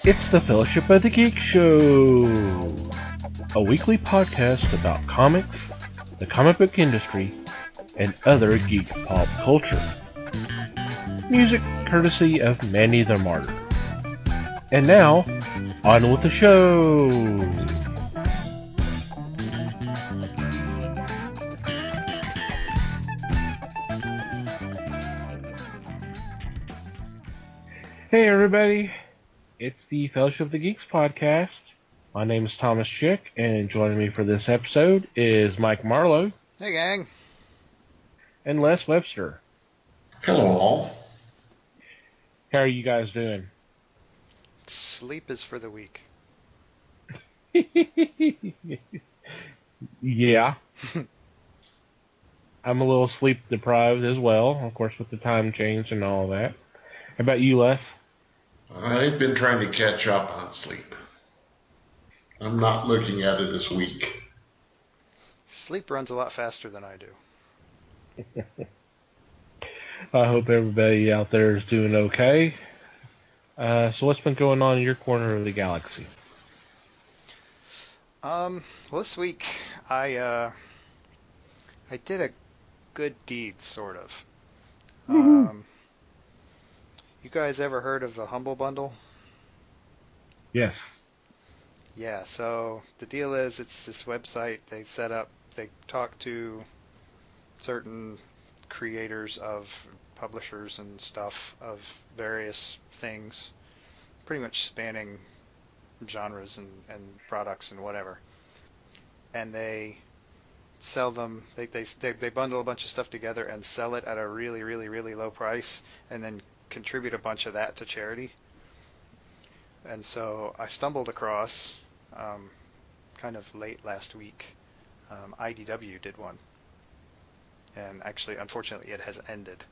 It's the Fellowship of the Geek Show, a weekly podcast about comics, the comic book industry, and other geek pop culture. Music courtesy of Mandy the Martyr. And now, on with the show! Hey everybody, it's the Fellowship of the Geeks podcast. My name is Thomas Chick, and joining me for this episode is Mike Marlowe. Hey gang. And Les Webster. Hello all. How are you guys doing? Sleep is for the weak. Yeah. I'm a little sleep deprived as well, of course, with the time change and all that. How about you, Les? I've been trying to catch up on sleep. I'm not looking at it this week. Sleep runs a lot faster than I do. I hope everybody out there is doing okay. So what's been going on in your corner of the galaxy? Well, this week I did a good deed, sort of. You guys ever heard of the Humble Bundle? Yes. Yeah, so the deal is it's this website they set up. They talk to certain creators of publishers and stuff of various things, pretty much spanning genres and products and whatever. And they sell them, they bundle a bunch of stuff together and sell it at a really, really, really low price and then contribute a bunch of that to charity. And so I stumbled across, kind of late last week, IDW did one. And actually, unfortunately, it has ended.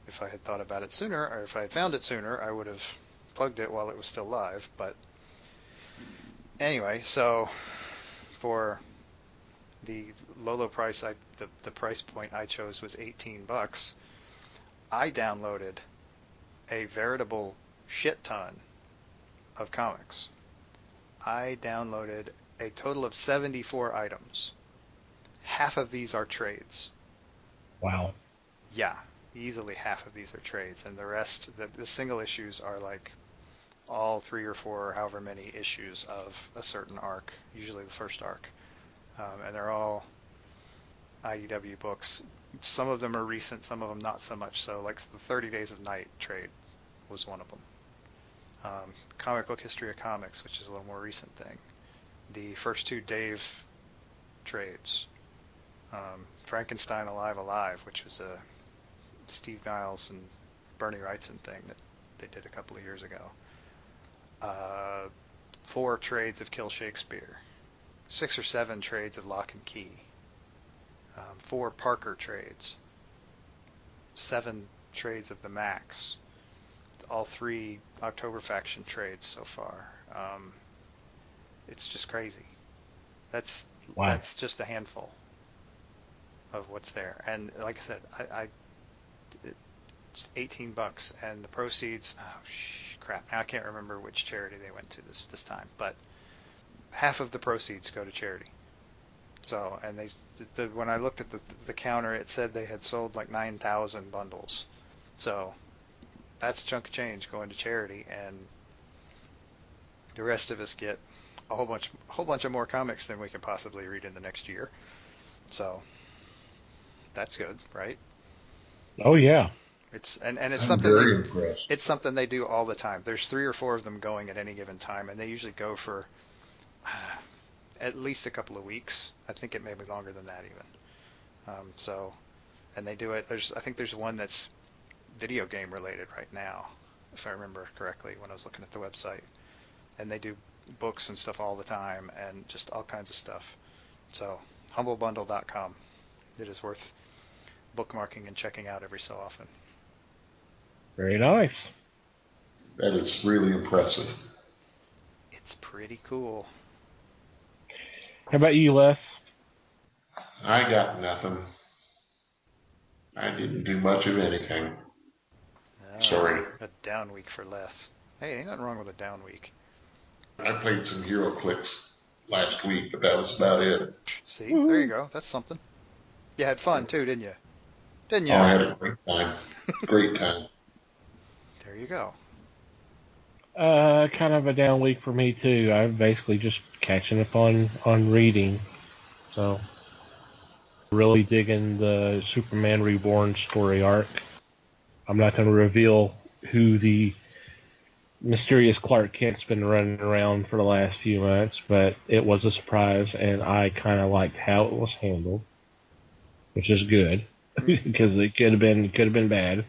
If I had thought about it sooner, or if I had found it sooner, I would have plugged it while it was still live. But anyway, so for the low price, the price point I chose was $18. I downloaded a veritable shit ton of comics. I downloaded a total of 74 items. Half of these are trades. Wow. Yeah, easily half of these are trades, and the rest, the single issues are like all 3 or 4 or however many issues of a certain arc, usually the first arc. And they're all IDW books. Some of them are recent, some of them not so much so, like the 30 Days of Night trade was one of them. Comic Book History of Comics, which is a little more recent thing. The first 2 Dave trades. Frankenstein Alive, which was a Steve Niles and Bernie Wrightson thing that they did a couple of years ago. 4 trades of Kill Shakespeare. 6 or 7 trades of Lock and Key. 4 Parker trades. 7 trades of the Max. All 3 October Faction trades so far. It's just crazy. That's just a handful of what's there. And like I said, it's $18, and the proceeds. Crap! Now I can't remember which charity they went to this time, but half of the proceeds go to charity. So, and when I looked at the counter, it said they had sold like 9,000 bundles. So that's a chunk of change going to charity, and the rest of us get a whole bunch of more comics than we can possibly read in the next year. So that's good, right? Oh yeah. It's something they do all the time. There's 3 or 4 of them going at any given time, and they usually go for at least a couple of weeks. I think it may be longer than that even. And they do it. I think there's one that's video game related right now, if I remember correctly when I was looking at the website. And they do books and stuff all the time, and just all kinds of stuff. So humblebundle.com. It is worth bookmarking and checking out every so often. Very nice. That is really impressive. It's pretty cool. How about you, Les? I got nothing. I didn't do much of anything. Sorry. A down week for Les. Hey, ain't nothing wrong with a down week. I played some Heroclix last week, but that was about it. See, there you go. That's something. You had fun too, didn't you? Didn't Oh, you? I had a great time. Great time. There you go. Kind of a down week for me too. I'm basically just catching up on reading. So, really digging the Superman Reborn story arc. I'm not going to reveal who the mysterious Clark Kent's been running around for the last few months, but it was a surprise, and I kind of liked how it was handled, which is good because it could have been bad.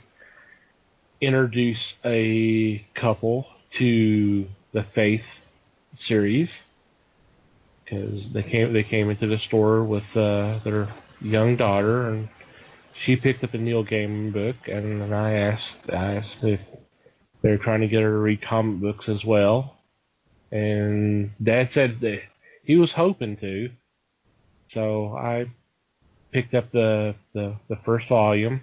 Introduce a couple to the Faith series because they came into the store with their young daughter, and she picked up a Neil Gaiman book, and I asked if they're trying to get her to read comic books as well, and Dad said that he was hoping to, so I picked up the first volume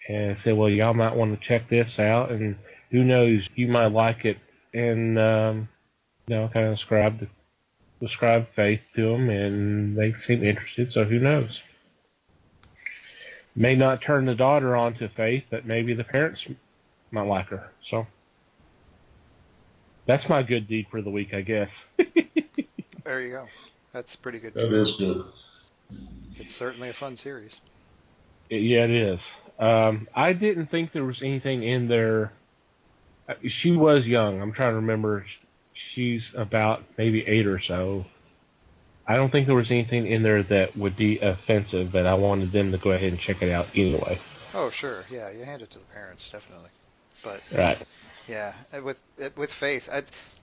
and said, well, y'all might want to check this out, and who knows, you might like it, and kind of describe Faith to them, and they seem interested, so who knows. May not turn the daughter on to Faith, but maybe the parents might like her. So that's my good deed for the week, I guess. There you go. That's pretty good. That is good. It's certainly a fun series. Yeah, it is. I didn't think there was anything in there. She was young. I'm trying to remember. She's about maybe 8 or so. I don't think there was anything in there that would be offensive, but I wanted them to go ahead and check it out anyway. Oh, sure. Yeah, you hand it to the parents, definitely. But Right. yeah, with Faith,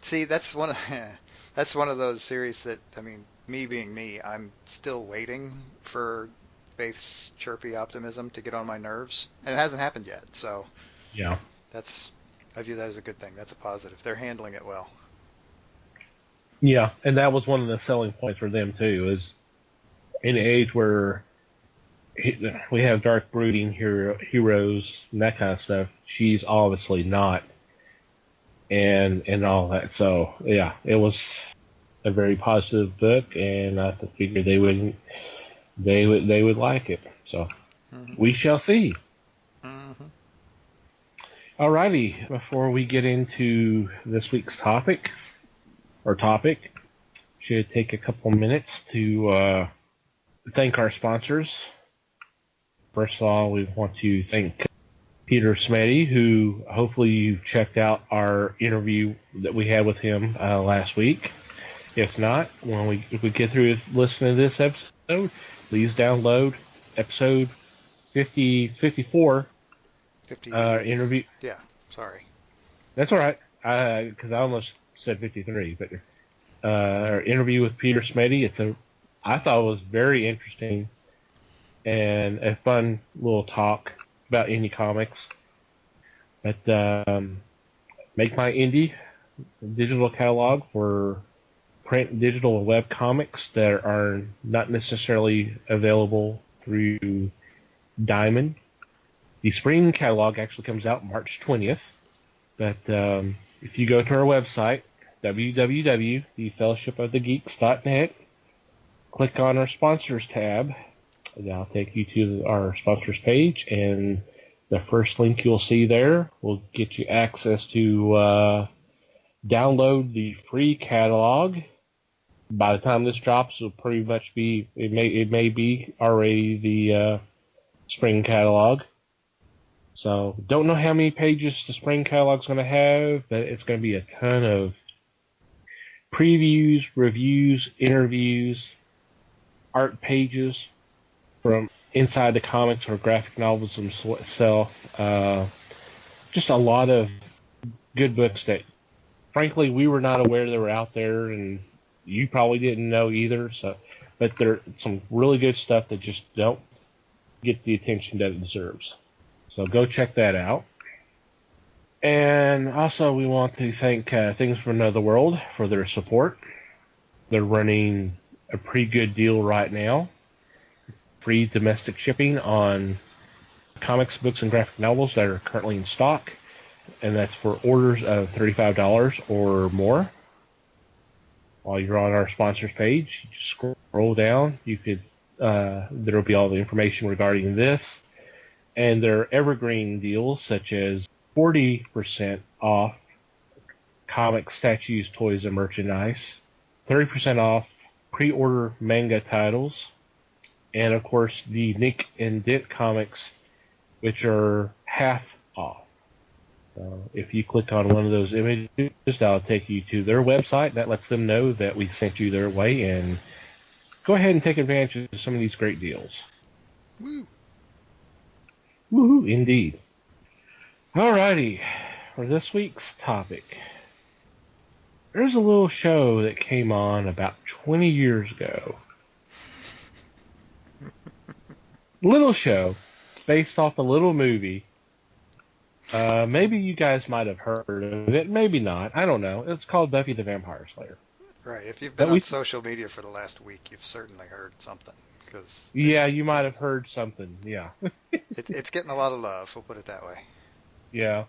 see that's one of those series that, I mean, me being me, I'm still waiting for Faith's chirpy optimism to get on my nerves, and it hasn't happened yet. So Yeah. I view that as a good thing. That's a positive. They're handling it well. Yeah, and that was one of the selling points for them too. Is in an age where we have dark brooding heroes and that kind of stuff, she's obviously not, and all that. So yeah, it was a very positive book, and I figured they would like it. So we shall see. Mm-hmm. Alrighty, before we get into this week's topic, should take a couple minutes to thank our sponsors. First of all, we want to thank Peter Smetty, who hopefully you checked out our interview that we had with him last week. If not, if we get through listening to this episode, please download episode 54. 50. Interview. Yeah, sorry. That's all right, because I almost said 53, but our interview with Peter Smetty, I thought it was very interesting and a fun little talk about indie comics. But Make My Indie digital catalog for print, digital, and web comics that are not necessarily available through Diamond. The spring catalog actually comes out March 20th. But if you go to our website, www.thefellowshipofthegeeks.net, click on our sponsors tab, and that'll take you to our sponsors page, and the first link you'll see there will get you access to download the free catalog. By the time this drops, it'll pretty much be, it may be already the spring catalog. So don't know how many pages the spring catalog's going to have, but it's going to be a ton of previews, reviews, interviews, art pages from inside the comics or graphic novels themselves. Just a lot of good books that, frankly, we were not aware they were out there, and you probably didn't know either. But there's some really good stuff that just don't get the attention that it deserves. So go check that out. And also we want to thank Things from Another World for their support. They're running a pretty good deal right now. Free domestic shipping on comics, books, and graphic novels that are currently in stock. And that's for orders of $35 or more. while you're on our sponsors page, you just scroll down. You could there'll be all the information regarding this, and there are evergreen deals such as 40% off comic statues, toys, and merchandise, 30% off pre-order manga titles, and of course the Nick and Dent comics, which are half off. So if you click on one of those images, that'll take you to their website. That lets them know that we sent you their way, and go ahead and take advantage of some of these great deals. Woo! Woohoo, indeed. Alrighty, for this week's topic, there's a little show that came on about 20 years ago. Little show, based off a little movie. Maybe you guys might have heard of it, maybe not. I don't know. It's called Buffy the Vampire Slayer. Right. If you've been on social media for the last week, you've certainly heard something. Yeah, you might have heard something. Yeah. It's getting a lot of love. We'll put it that way. Yeah.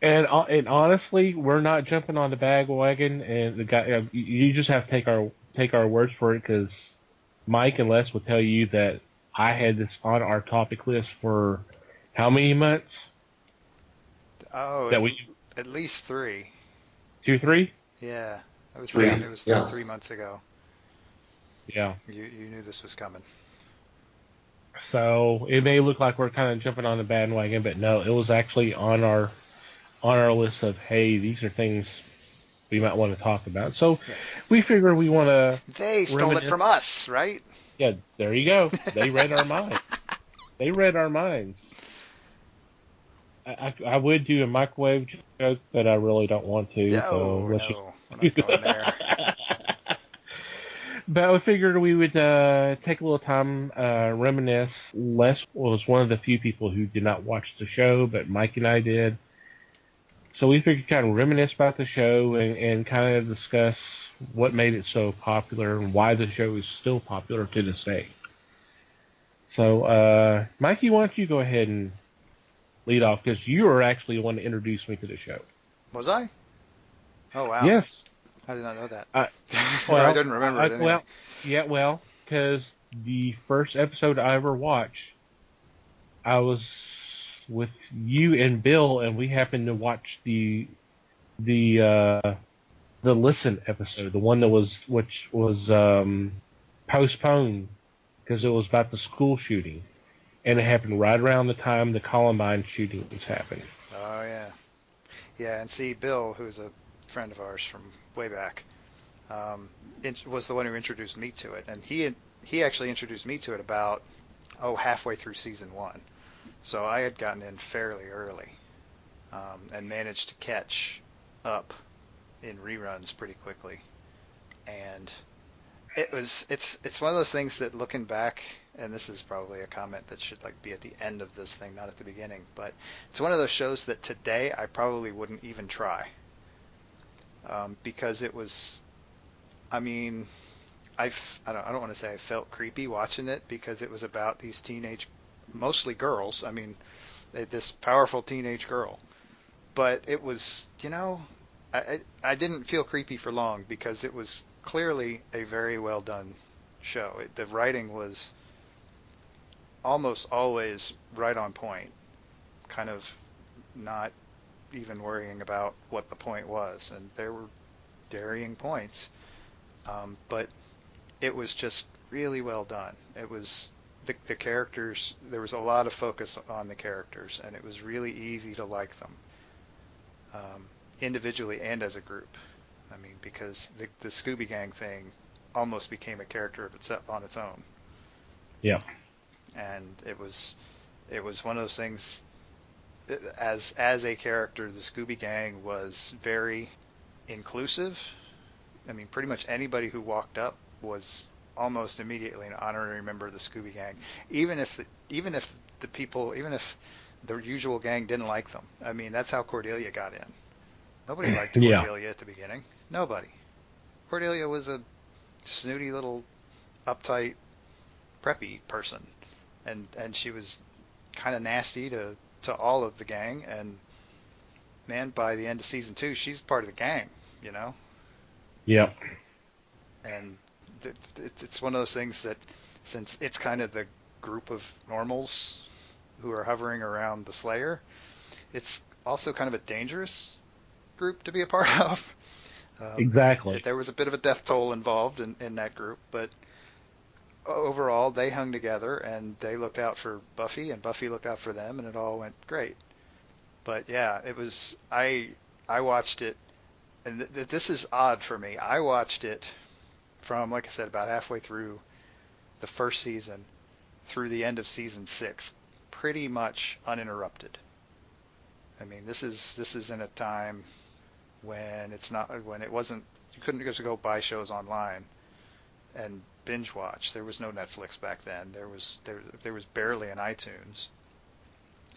And honestly, we're not jumping on the bandwagon, and the guy. You just have to take our words for it, because Mike and Les will tell you that I had this on our topic list for how many months? Oh, at least 3. 2, 3? Yeah, I was 3. thinking it was 3 months ago. Yeah. You knew this was coming. So it may look like we're kind of jumping on the bandwagon, but no, it was actually on our list of, hey, these are things we might want to talk about. So we figure we want to. They stole it from us, right? Yeah, there you go. They read our minds. They read our minds. I would do a microwave joke, but I really don't want to. No, we're not going there. But we figured we would take a little time, reminisce. Les was one of the few people who did not watch the show, but Mike and I did. So we figured kind of reminisce about the show and kind of discuss what made it so popular and why the show is still popular to this day. So, Mikey, why don't you go ahead and lead off, because you were actually the one that introduced me to the show. Was I? Oh, wow. Yes. I did not know that. Well, I didn't remember it anyway. Well, because the first episode I ever watched, I was with you and Bill, and we happened to watch the Listen episode, the one which was postponed because it was about the school shooting. And it happened right around the time the Columbine shootings happened. Oh, yeah. Yeah, and see, Bill, who's a friend of ours from way back, was the one who introduced me to it. And he actually introduced me to it about, halfway through season 1. So I had gotten in fairly early and managed to catch up in reruns pretty quickly. And it's one of those things that, looking back, and this is probably a comment that should be at the end of this thing, not at the beginning, but it's one of those shows that today I probably wouldn't even try, because it was, I don't want to say I felt creepy watching it, because it was about these teenage, mostly girls. This powerful teenage girl, but it was, I didn't feel creepy for long, because it was clearly a very well done show. The writing was almost always right on point, kind of not even worrying about what the point was, and there were varying points, but it was just really well done. It was the characters, there was a lot of focus on the characters, and it was really easy to like them, individually and as a group. Because the Scooby Gang thing almost became a character of itself on its own. Yeah. And it was one of those things. As a character, the Scooby Gang was very inclusive. Pretty much anybody who walked up was almost immediately an honorary member of the Scooby Gang, even if the usual gang didn't like them. That's how Cordelia got in. Nobody liked Cordelia at the beginning. Nobody. Cordelia was a snooty little uptight preppy person, and she was kind of nasty to all of the gang, and man, by the end of season 2 she's part of the gang. Yep. And it's one of those things that, since it's kind of the group of normals who are hovering around the Slayer, it's also kind of a dangerous group to be a part of. Exactly. There was a bit of a death toll involved in that group, but overall they hung together and they looked out for Buffy and Buffy looked out for them, and it all went great. But yeah, it was I watched it, and this is odd for me. I watched it from, like I said, about halfway through the first season through the end of season 6, pretty much uninterrupted. I mean, this is in a time when it wasn't, you couldn't just go buy shows online and binge watch. There was no Netflix back then. There was barely an iTunes,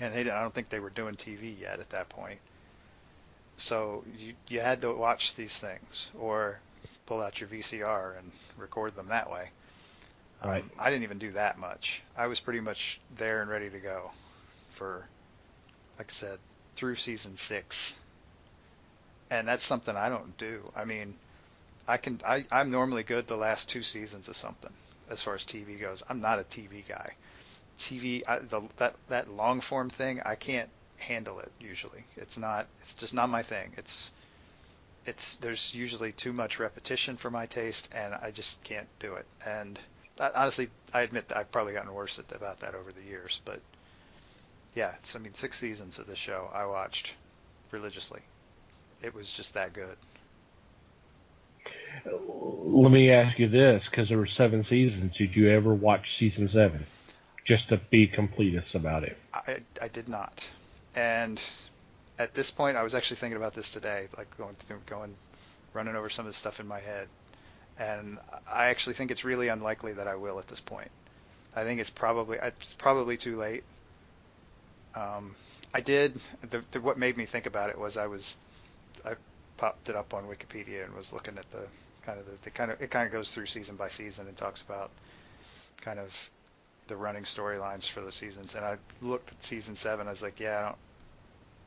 and I don't think they were doing TV yet at that point. So you had to watch these things or pull out your VCR and record them that way. Right. I didn't even do that much. I was pretty much there and ready to go for, like I said, through season 6. And that's something I don't do. I mean, I'm normally good the last 2 seasons of something as far as TV goes. I'm not a TV guy. That long form thing, I can't handle it usually. It's just not my thing. There's usually too much repetition for my taste, and I just can't do it. And honestly, I admit that I've probably gotten worse about that over the years. But yeah, 6 seasons of this show I watched religiously. It was just that good. Let me ask you this, because there were 7 seasons. Did you ever watch season 7? Just to be completist about it. I did not. And at this point, I was actually thinking about this today, like running over some of the stuff in my head. And I actually think it's really unlikely that I will at this point. I think it's probably too late. I did. What made me think about it was I popped it up on Wikipedia and was looking at it kind of goes through season by season and talks about kind of the running storylines for the seasons. And I looked at season 7. I was like, yeah,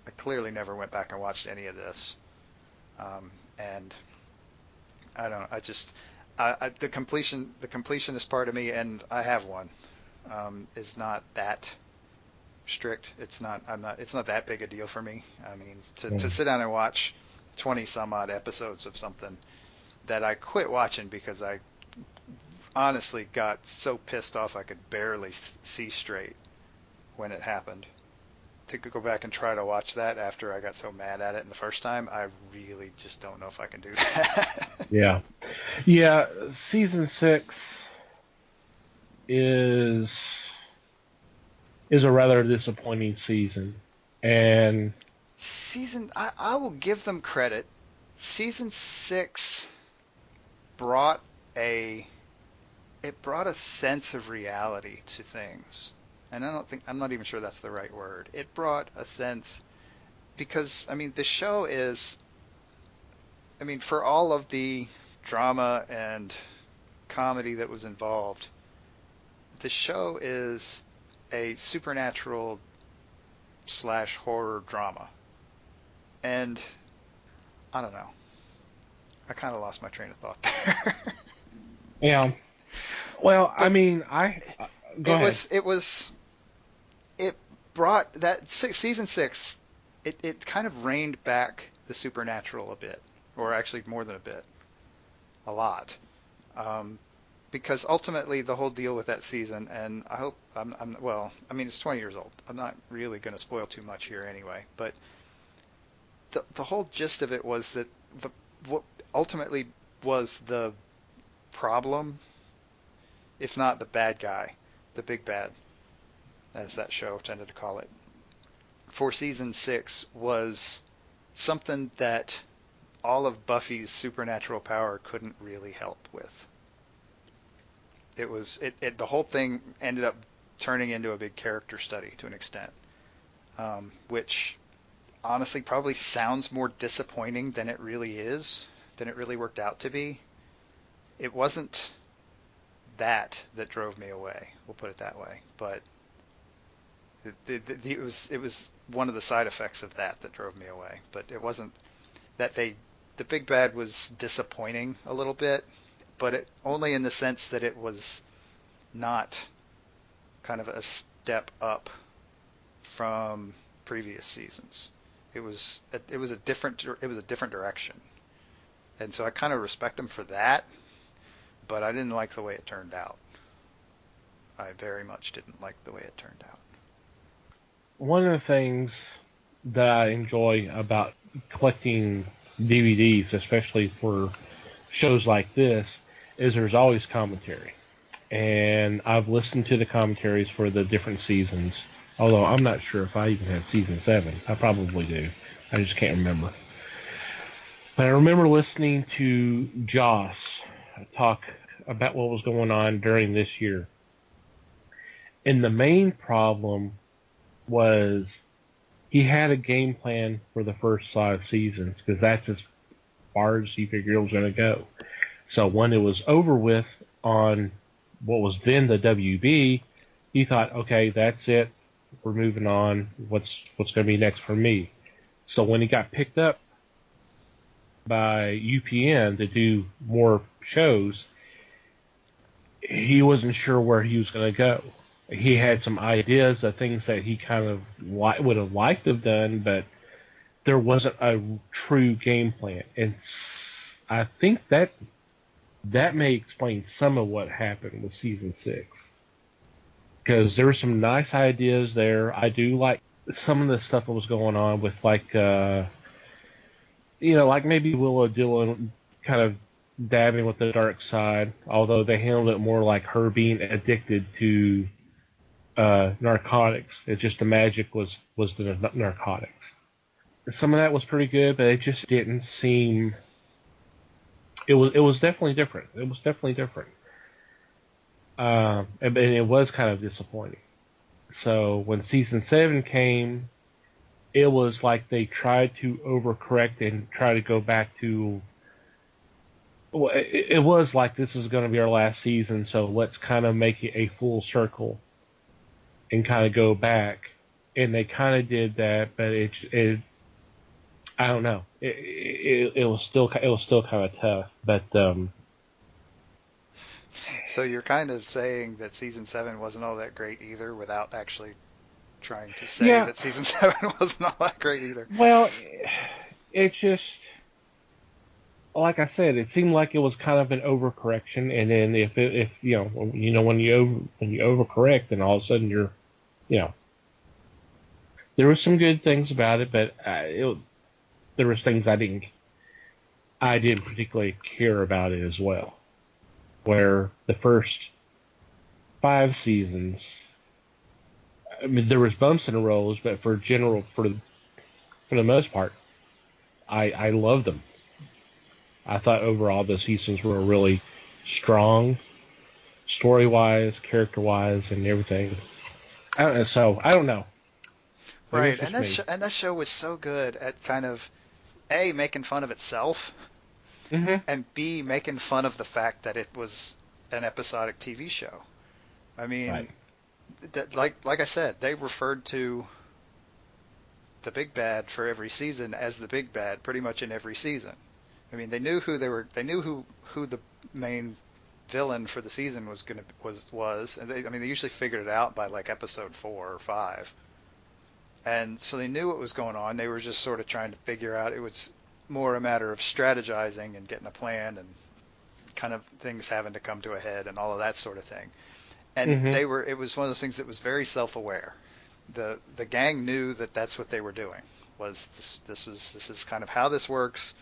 I clearly never went back and watched any of this. And I don't. The completionist part of me, and I have one, is not that strict. It's not that big a deal for me. I mean, to sit down and watch 20 some odd episodes of something that I quit watching because I honestly got so pissed off I could barely see straight when it happened. To go back and try to watch that after I got so mad at it the first time, I really just don't know if I can do that. Yeah. Season 6 is a rather disappointing season, and I will give them credit. Season 6 brought a sense of reality to things. And I'm not even sure that's the right word. It brought a sense, because, I mean, the show is, I mean, for all of the drama and comedy that was involved, the show is a supernatural / horror drama. And I don't know. I kind of lost my train of thought there. Yeah. Well, but I mean, go ahead. It brought that season 6. It kind of reined back the supernatural a bit, or actually more than a bit, a lot, because ultimately the whole deal with that season, and I hope well, I mean, it's 20 years old. I'm not really going to spoil too much here anyway, but the whole gist of it was that what ultimately was the problem, if not the bad guy, the big bad, as that show tended to call it, for season 6 was something that all of Buffy's supernatural power couldn't really help with. The whole thing ended up turning into a big character study to an extent, which honestly probably sounds more disappointing than it really is, than it really worked out to be. It wasn't that drove me away. We'll put it that way. But it was one of the side effects of that drove me away. But it wasn't that the big bad was disappointing a little bit, but it only in the sense that it was not kind of a step up from previous seasons. It was a different direction, and so I kind of respect them for that. But I didn't like the way it turned out. I very much didn't like the way it turned out. One of the things that I enjoy about collecting DVDs, especially for shows like this, is there's always commentary. And I've listened to the commentaries for the different seasons, although I'm not sure if I even have season 7. I probably do. I just can't remember. But I remember listening to Joss talk about what was going on during this year. And the main problem was he had a game plan for the first 5 seasons because that's as far as he figured it was going to go. So when it was over with on what was then the WB, he thought, okay, that's it. We're moving on. What's going to be next for me? So when he got picked up by UPN to do more shows, he wasn't sure where he was going to go. He had some ideas of things that he kind of would have liked to have done, but there wasn't a true game plan. And I think that may explain some of what happened with season 6. Because there were some nice ideas there. I do like some of the stuff that was going on with, like, like maybe Willow Dillon kind of dabbing with the dark side, although they handled it more like her being addicted to narcotics. It's just the magic was the narcotics. Some of that was pretty good, but it just didn't seem. It was definitely different. It was definitely different, and it was kind of disappointing. So when season 7 came, it was like they tried to overcorrect and try to go back to. Well, it was like this is going to be our last season, so let's kind of make it a full circle and kind of go back. And they kind of did that, but it I don't know. It was still kind of tough, but So you're kind of saying that season 7 wasn't all that great either, without actually trying to say that season 7 wasn't all that great either. Well, it just, like I said, it seemed like it was kind of an overcorrection, and then if when you overcorrect, and all of a sudden you're, there were some good things about it, but there was things I didn't particularly care about it as well. Where the first 5 seasons, I mean, there was bumps in the roads, but for the most part, I loved them. I thought overall the seasons were really strong, story-wise, character-wise, and everything. I don't know. Right, and that show was so good at kind of A, making fun of itself, and B, making fun of the fact that it was an episodic TV show. I mean, like I said, they referred to the big bad for every season as the big bad pretty much in every season. I mean, they knew who they were. They knew who the main villain for the season was and they usually figured it out by like episode 4 or 5. And so they knew what was going on. They were just sort of trying to figure out. It was more a matter of strategizing and getting a plan and kind of things having to come to a head and all of that sort of thing. And it was one of those things that was very self-aware. The gang knew that that's what they were doing. This is kind of how this works.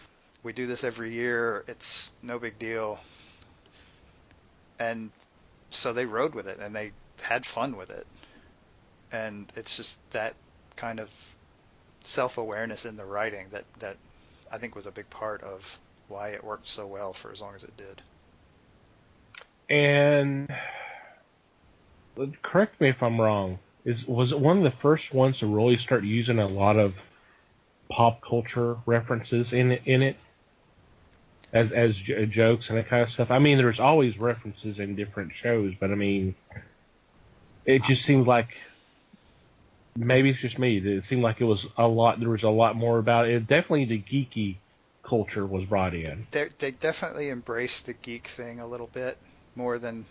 We do this every year. It's no big deal. And so they rode with it and they had fun with it. And it's just that kind of self-awareness in the writing that I think was a big part of why it worked so well for as long as it did. And correct me if I'm wrong, was it one of the first ones to really start using a lot of pop culture references in it as jokes and that kind of stuff? I mean, there's always references in different shows, but I mean, it just seemed like, maybe it's just me, it seemed like it was a lot. There was a lot more about it. Definitely the geeky culture was brought in. They definitely embraced the geek thing a little bit more than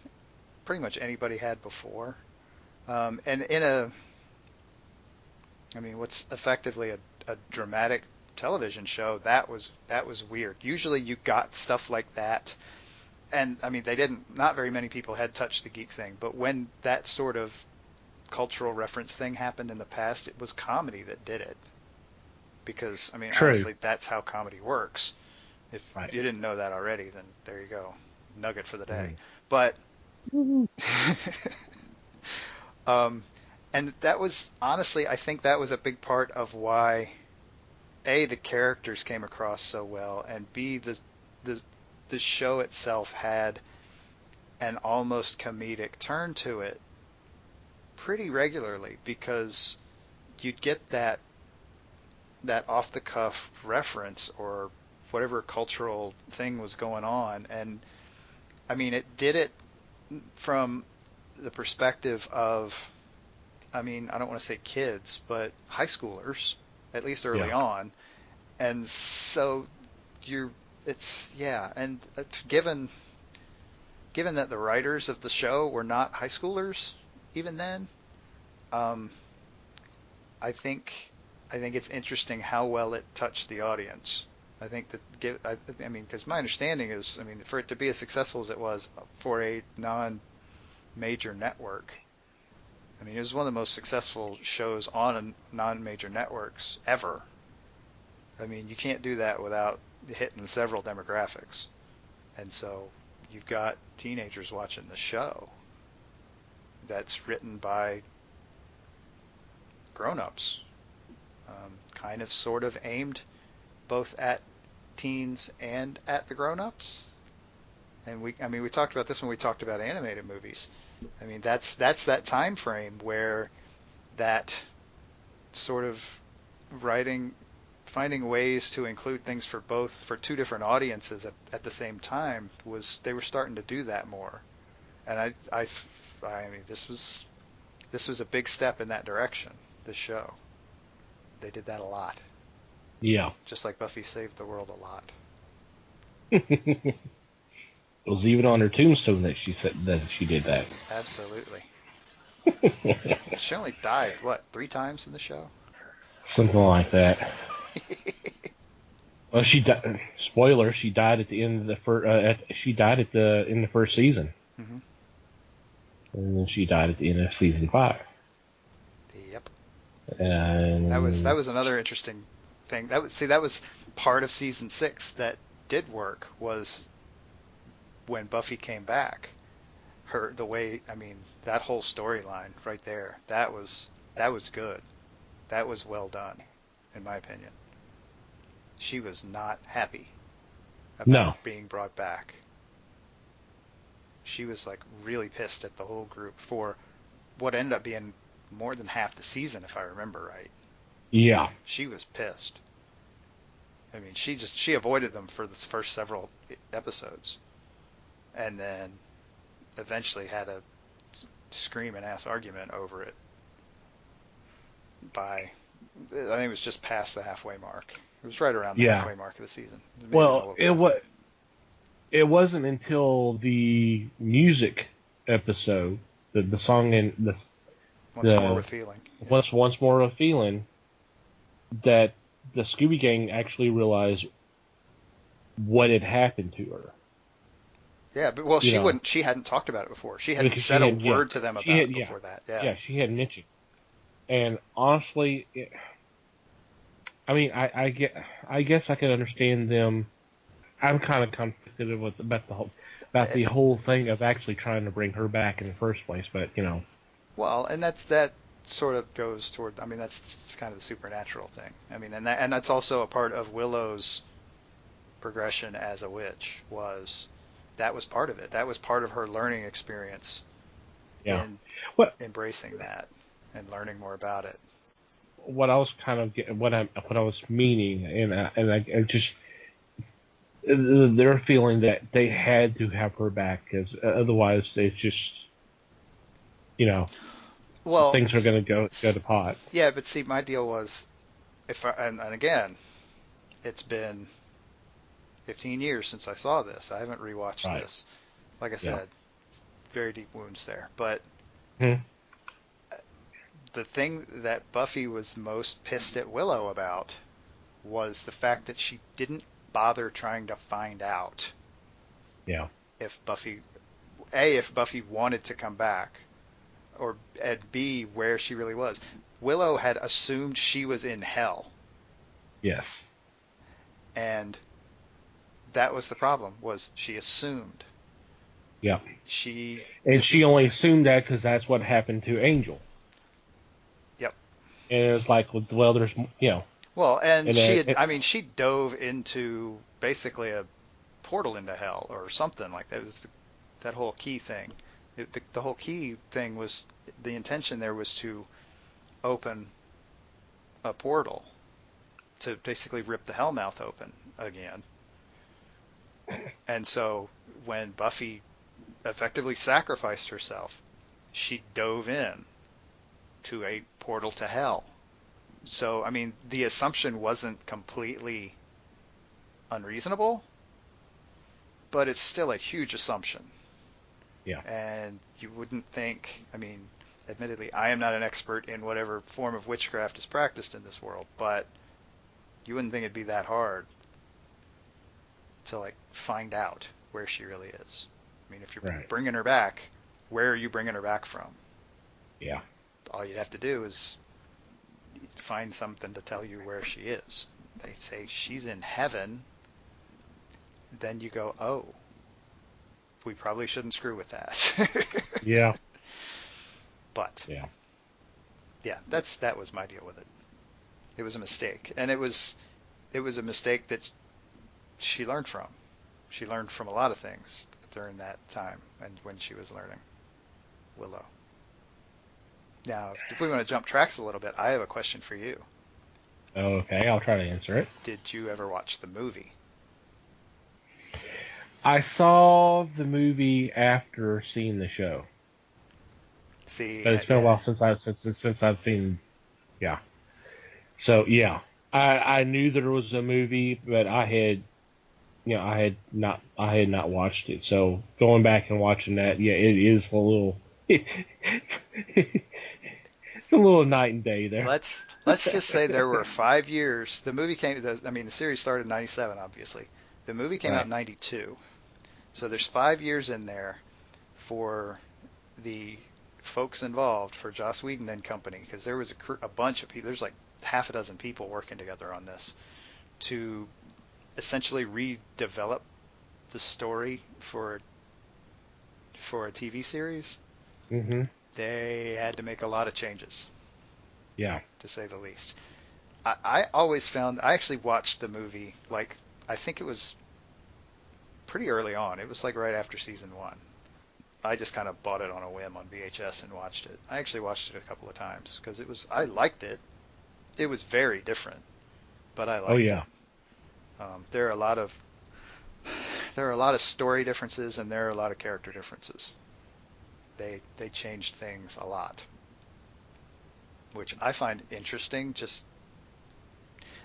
pretty much anybody had before. And what's effectively a dramatic television show, that was weird. Usually you got stuff like that, and I mean, not very many people had touched the geek thing, but when that sort of cultural reference thing happened in the past, it was comedy that did it. Because, I mean, True. honestly, that's how comedy works. If Right. you didn't know that already, then there you go. Nugget for the day. Mm. But, and that was, honestly, I think that was a big part of why, A, the characters came across so well, and B, the show itself had an almost comedic turn to it pretty regularly, because you'd get that off the cuff reference or whatever cultural thing was going on. And I mean, it did it from the perspective of, I mean, I don't want to say kids, but high schoolers, at least early on. And so and given that the writers of the show were not high schoolers even then, I think it's interesting how well it touched the audience. I think because my understanding is, I mean, for it to be as successful as it was for a non-major network, I mean, it was one of the most successful shows on non-major networks ever. I mean, you can't do that without hitting several demographics. And so you've got teenagers watching the show that's written by grown-ups, kind of sort of aimed both at teens and at the grown-ups. And we talked about this when we talked about animated movies. I mean, that's that time frame where that sort of finding ways to include things for two different audiences at the same time, they were starting to do that more. And I mean, this was a big step in that direction, this show. They did that a lot. Yeah. Just like Buffy saved the world a lot. It was even on her tombstone that she said that she did that. Absolutely. She only died, 3 times in the show? Something like that. Well, she died. Spoiler: she died at the end of the first. She died in the first season, Mm-hmm. and then she died at the end of season 5. Yep. And That was another interesting thing. That was part of season 6 that did work, was when Buffy came back. That whole storyline right there, that was good. That was well done, in my opinion. She was not happy about being brought back. She was like really pissed at the whole group for what ended up being more than half the season, if I remember right. Yeah. She was pissed. I mean, she avoided them for the first several episodes, and then eventually had a screaming ass argument over it I think it was just past the halfway mark. It was right around the halfway mark of the season. Well, it wasn't until the music episode, the song in the Once More with Feeling. Yeah. Once More with Feeling, that the Scooby Gang actually realized what had happened to her. Yeah, but she hadn't talked about it before. She hadn't said a word to them about it before that. Yeah. Yeah, she hadn't mentioned. And honestly, I guess I could understand them. I'm kind of conflicted about the whole thing of actually trying to bring her back in the first place, but Well, and that sort of goes toward. I mean, that's kind of the supernatural thing. I mean, and that's also a part of Willow's progression as a witch. That was part of it. That was part of her learning experience. Yeah. In embracing that and learning more about it. What I was what I was meaning, and I just. They're feeling that they had to have her back, because otherwise it's just, things are going to go to pot. Yeah, but see, my deal was, and again, it's been 15 years since I saw this. I haven't rewatched Right. this. Like I Yeah. said, very deep wounds there. But Hmm. the thing that Buffy was most pissed at Willow about was the fact that she didn't bother trying to find out Yeah. if Buffy wanted to come back, or and B, where she really was. Willow had assumed she was in hell, Yes. and that was the problem, was she assumed. Yeah. She, And she only assumed that because that's what happened to Angel. yep. And it was like, well, there's, Well, and and she dove into basically a portal into hell or something like that. It was that whole key thing. The whole key thing was, the intention there was to open a portal to basically rip the Hellmouth open again. And so when Buffy effectively sacrificed herself, she dove in to a portal to hell. So, I mean, the assumption wasn't completely unreasonable, but it's still a huge assumption. Yeah. And you wouldn't think, I mean, admittedly, I am not an expert in whatever form of witchcraft is practiced in this world, but you wouldn't think it'd be that hard to, like, find out where she really is. I mean, if you're Right. bringing her back, where are you bringing her back from? Yeah. All you'd have to do is find something to tell you where she is. They say she's in heaven, then you go, oh, we probably shouldn't screw with that. Yeah. But Yeah. yeah, that was my deal with it. It was a mistake, and it was a mistake that she learned from. She learned from a lot of things during that time and when she was learning Willow. Now, if we want to jump tracks a little bit, I have a question for you. Okay, I'll try to answer it. Did you ever watch the movie? I saw the movie after seeing the show. See, But it's been a while since I've seen. Yeah. So yeah, I knew there was a movie, but I had not watched it. So going back and watching that, yeah, it is a little. It's a little night and day there. Let's just say there were 5 years. The series started in '97, obviously. The movie came out in Right. '92. So there's 5 years in there for the folks involved, for Joss Whedon and company, because there was a bunch of people. There's like half a dozen people working together on this to essentially redevelop the story for a TV series. Mhm. They had to make a lot of changes, Yeah. to say the least. I always found, I actually watched the movie, like, I think it was pretty early on. It was like right after season one. I just kind of bought it on a whim on VHS and watched it. I actually watched it a couple of times because I liked it. It was very different, but I Oh liked it. yeah. There are a lot of story differences, and there are a lot of character differences. They changed things a lot, which I find interesting.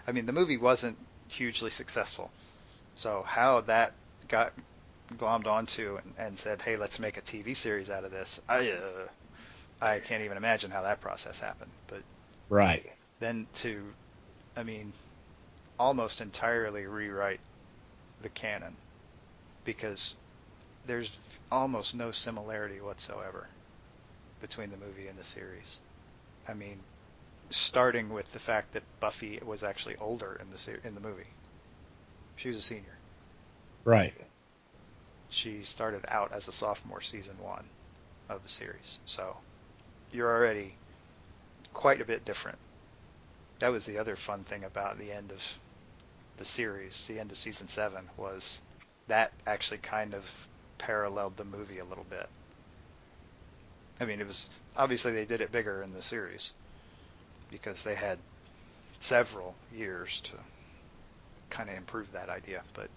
I mean, the movie wasn't hugely successful, so how that got glommed onto and said, "Hey, let's make a TV series out of this." I can't even imagine how that process happened. But Right. then I mean, almost entirely rewrite the canon, because there's almost no similarity whatsoever between the movie and the series. I mean, starting with the fact that Buffy was actually older in the movie. She was a senior. Right. She started out as a sophomore season one of the series. So you're already quite a bit different. That was the other fun thing about the end of the series, the end of season 7, was that actually kind of paralleled the movie a little bit. I mean, it was obviously they did it bigger in the series because they had several years to kind of improve that idea, but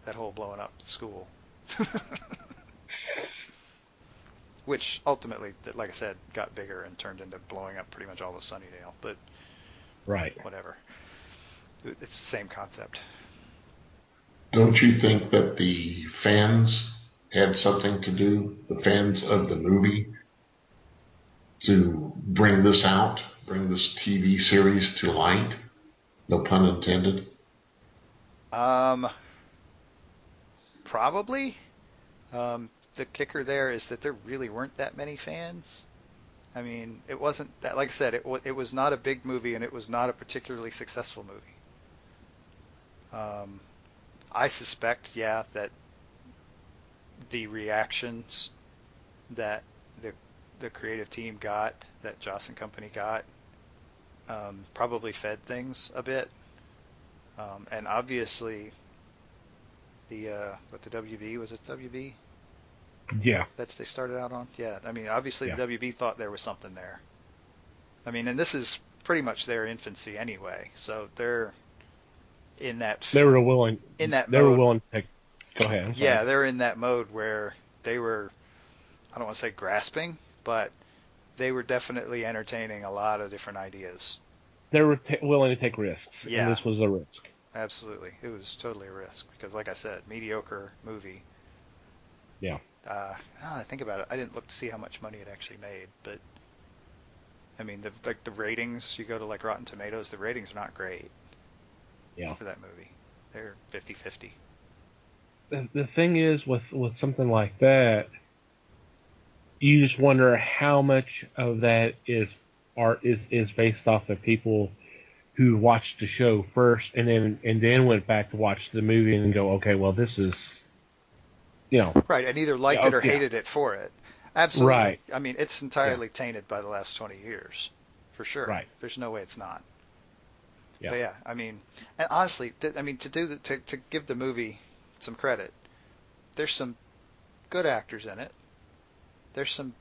that whole blowing up the school, which ultimately, like I said, got bigger and turned into blowing up pretty much all of Sunnydale, but Right. whatever. It's the same concept. Don't you think that the fans had something to do, the fans of the movie, to bring this out, bring this TV series to light? No pun intended. Um, Probably. The kicker there is that there really weren't that many fans. I mean, it wasn't that, like I said, it was not a big movie and it was not a particularly successful movie. Um, I suspect, yeah, that the reactions that the the creative team got, that Joss and Company got, probably fed things a bit. And obviously, the WB, was it WB Yeah, that they started out on? Yeah, I mean, obviously the yeah. WB thought there was something there. I mean, and this is pretty much their infancy anyway, so they're in that They were willing. in that They were mode. willing to take. Go ahead. I'm sorry. Yeah, they're in that mode where they were, I don't want to say grasping, but they were definitely entertaining a lot of different ideas. They were willing to take risks, and Yeah, this was a risk. absolutely. It was totally a risk because, like I said, mediocre movie. Yeah. Now that I think about it, I didn't look to see how much money it actually made, but I mean, the ratings, you go to like Rotten Tomatoes, the ratings are not great Yeah. for that movie. They're 50-50. The thing is with something like that, you just wonder how much of that is art is based off of people who watched the show first and then went back to watch the movie and go, okay, well this is you know Right, and either liked yeah, it or yeah, hated it for it. Absolutely. right, I mean, it's yeah, entirely tainted by the last 20 years, for sure. right, There's no way it's not. yeah. But yeah, I mean, and honestly, I mean, to give the movie some credit, there's some good actors in it. There's some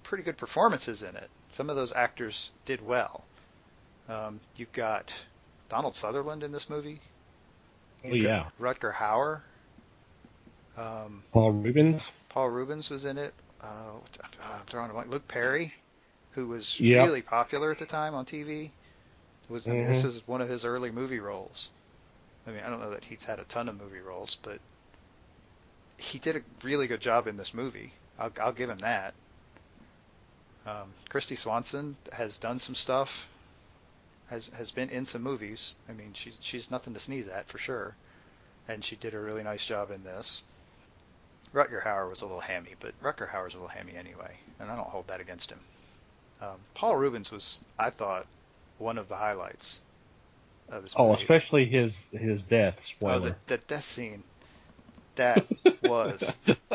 pretty good performances in it. Some of those actors did well. You've got Donald Sutherland in this movie. Oh You've got yeah, Rutger Hauer. Um, Paul Rubens. Paul Rubens was in it. I'm drawing a blank. Luke Perry, who was Yep. really popular at the time on TV. I mean, this Hmm. is one of his early movie roles. I mean, I don't know that he's had a ton of movie roles, but he did a really good job in this movie. I'll give him that. Christy Swanson has done some stuff, has been in some movies. I mean, she's nothing to sneeze at for sure, and she did a really nice job in this. Rutger Hauer was a little hammy, but Rutger Hauer's a little hammy anyway, and I don't hold that against him. Paul Rubens was, I thought, one of the highlights of this Oh, movie. especially his death. Oh, Spoiler. the death scene, that was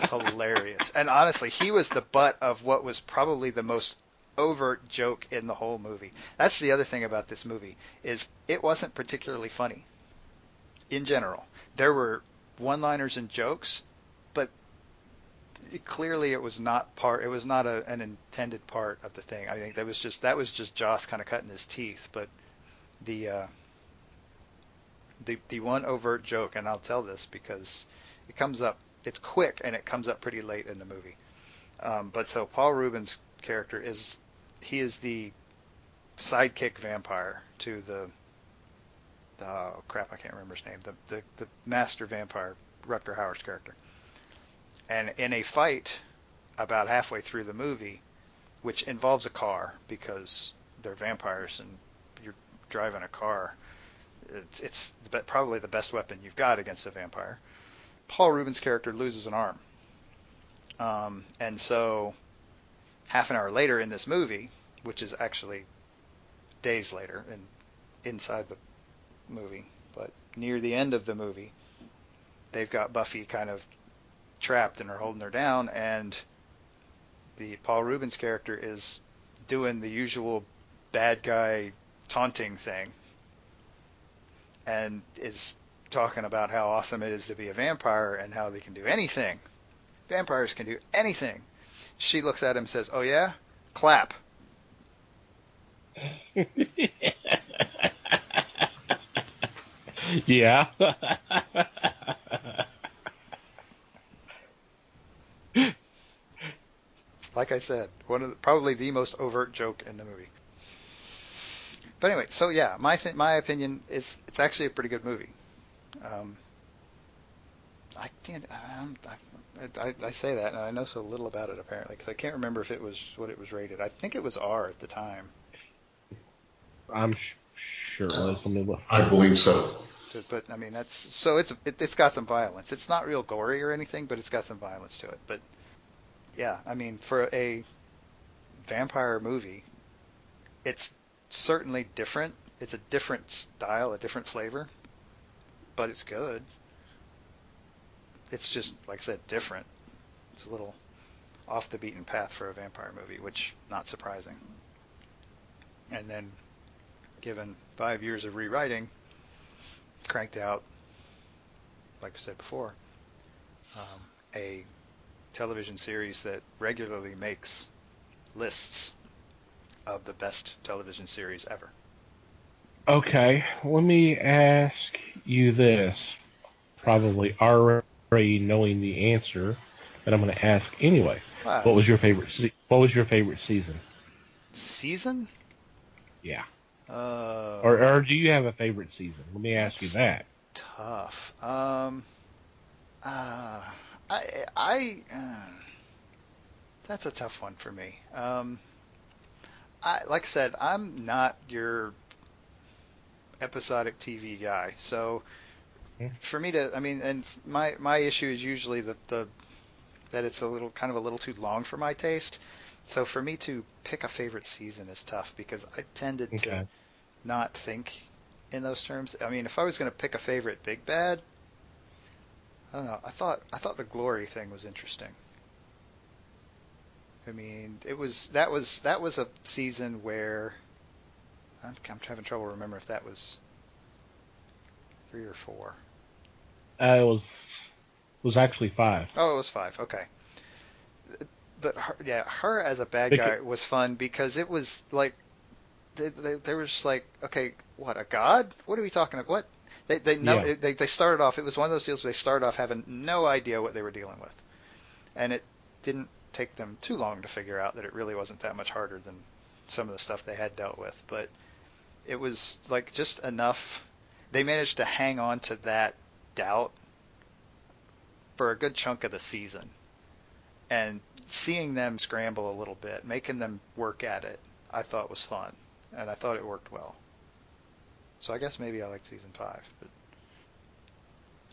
hilarious. And honestly, he was the butt of what was probably the most overt joke in the whole movie. That's the other thing about this movie, is it wasn't particularly funny in general. There were one-liners and jokes, but clearly it was not part. It was not an intended part of the thing. I think that was just Joss kind of cutting his teeth. But the uh, the one overt joke, and I'll tell this because it comes up. It's quick and it comes up pretty late in the movie. But so Paul Rubens' character he is the sidekick vampire to oh crap, I can't remember his name. The master vampire, Rutger Hauer's character. And in a fight about halfway through the movie, which involves a car because they're vampires and you're driving a car, it's probably the best weapon you've got against a vampire. Paul Rubens' character loses an arm. And so half an hour later in this movie, which is actually days later and inside the movie, but near the end of the movie, they've got Buffy kind of trapped and are holding her down, and the Paul Rubens character is doing the usual bad guy taunting thing and is talking about how awesome it is to be a vampire and how they can do anything. Vampires can do anything. She looks at him and says, "Oh yeah? Clap." Yeah. Like I said, probably the most overt joke in the movie. But anyway, so yeah, my opinion is it's actually a pretty good movie. Um, I can't. I say that, and I know so little about it apparently because I can't remember if it was what it was rated. I think it was R at the time. I'm sure it was. Let me look. I believe so. But I mean, that's so it's got some violence. It's not real gory or anything, but it's got some violence to it. But yeah, I mean, for a vampire movie, it's certainly different. It's a different style, a different flavor, but it's good. It's just, like I said, different. It's a little off the beaten path for a vampire movie, which not surprising. And then, given 5 years of rewriting, cranked out, like I said before, a television series that regularly makes lists of the best television series ever. Okay, let me ask you this. Probably already knowing the answer, but I'm going to ask anyway. Wow, What was your favorite? What was your favorite season? season? Yeah. Uh, Or do you have a favorite season? Let me ask you that's that. tough. Uh, that's a tough one for me. Like I said, I'm not your episodic TV guy, so for me to, I mean, and my issue is usually the that it's a little too long for my taste. So for me to pick a favorite season is tough because I tended to Okay. not think in those terms. I mean, if I was going to pick a favorite big bad, I don't know. I thought the glory thing was interesting. I mean, that was a season where I'm having trouble remember if that was 3 or 4. It was actually 5. Oh, it was 5. Okay. But her as a bad Because, guy was fun because it was like they were just like, okay, what, a god? What are we talking about? What they know yeah. they started off. It was one of those deals where they started off having no idea what they were dealing with, and it didn't take them too long to figure out that it really wasn't that much harder than some of the stuff they had dealt with. But it was like just enough. They managed to hang on to that doubt for a good chunk of the season, and seeing them scramble a little bit, making them work at it, I thought was fun, and I thought it worked well. So I guess maybe I liked season 5, but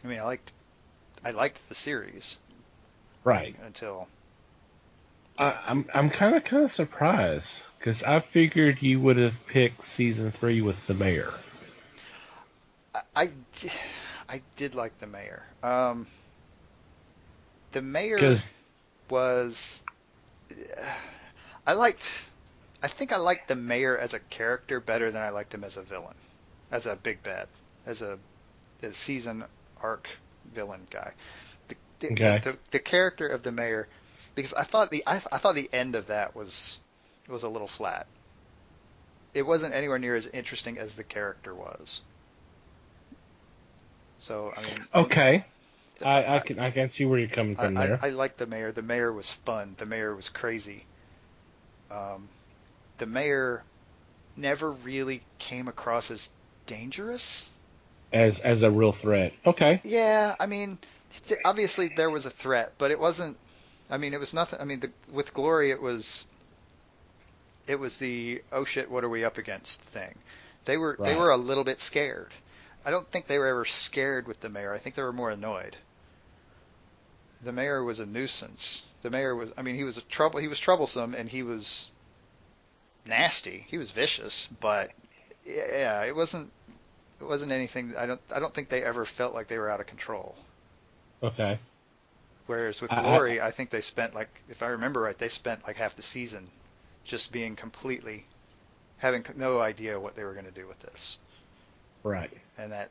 I mean, I liked the series Right. until I'm kind of surprised because I figured you would have picked season 3 with the mayor. I, I, I did like the mayor. The mayor Because was I liked. I think I liked the mayor as a character better than I liked him as a villain, as a big bad, as a season arc villain guy. The the, the, okay. the, the character of the mayor, because I thought the end of that was a little flat. It wasn't anywhere near as interesting as the character was. So I mean, Okay. I I can see where you're coming I, from I, there. I liked the mayor. The mayor was fun. The mayor was crazy. Um, the mayor never really came across as dangerous. As a real threat. Okay. Yeah, I mean, obviously there was a threat, but it wasn't. I mean, it was nothing. I mean, with Glory, it was the oh shit, what are we up against thing. They were Right. a little bit scared. I don't think they were ever scared with the mayor. I think they were more annoyed. The mayor was a nuisance. The mayor was. I mean, he was a trouble. He was troublesome, and he was nasty. He was vicious, but yeah, it wasn't anything. I don't think they ever felt like they were out of control. Okay. Whereas with I Glory, I think they spent like, if I remember right, they spent like half the season just being completely having no idea what they were going to do with this, right. and that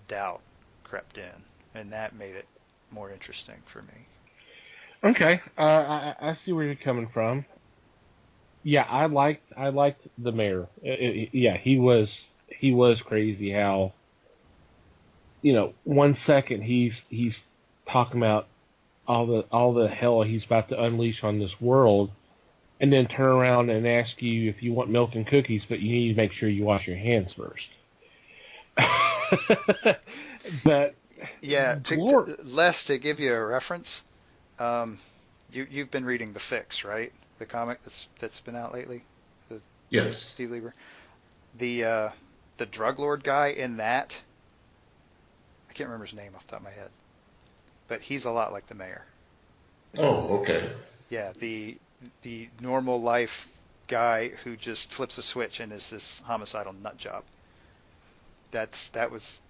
doubt crept in, and that made it more interesting for me. Okay. I see where you're coming from. Yeah, I liked the mayor. Yeah, he was crazy. How 1 second he's talking about all the hell he's about to unleash on this world, and then turn around and ask you if you want milk and cookies, but you need to make sure you wash your hands first. but Yeah, Glor. Les, to give you a reference, you've been reading The Fix, right? The comic that's been out lately, the Yes. Steve Lieber. The drug lord guy in that, I can't remember his name off the top of my head, but he's a lot like the mayor. Oh, okay. Yeah, the normal life guy who just flips a switch and is this homicidal nut job. That was,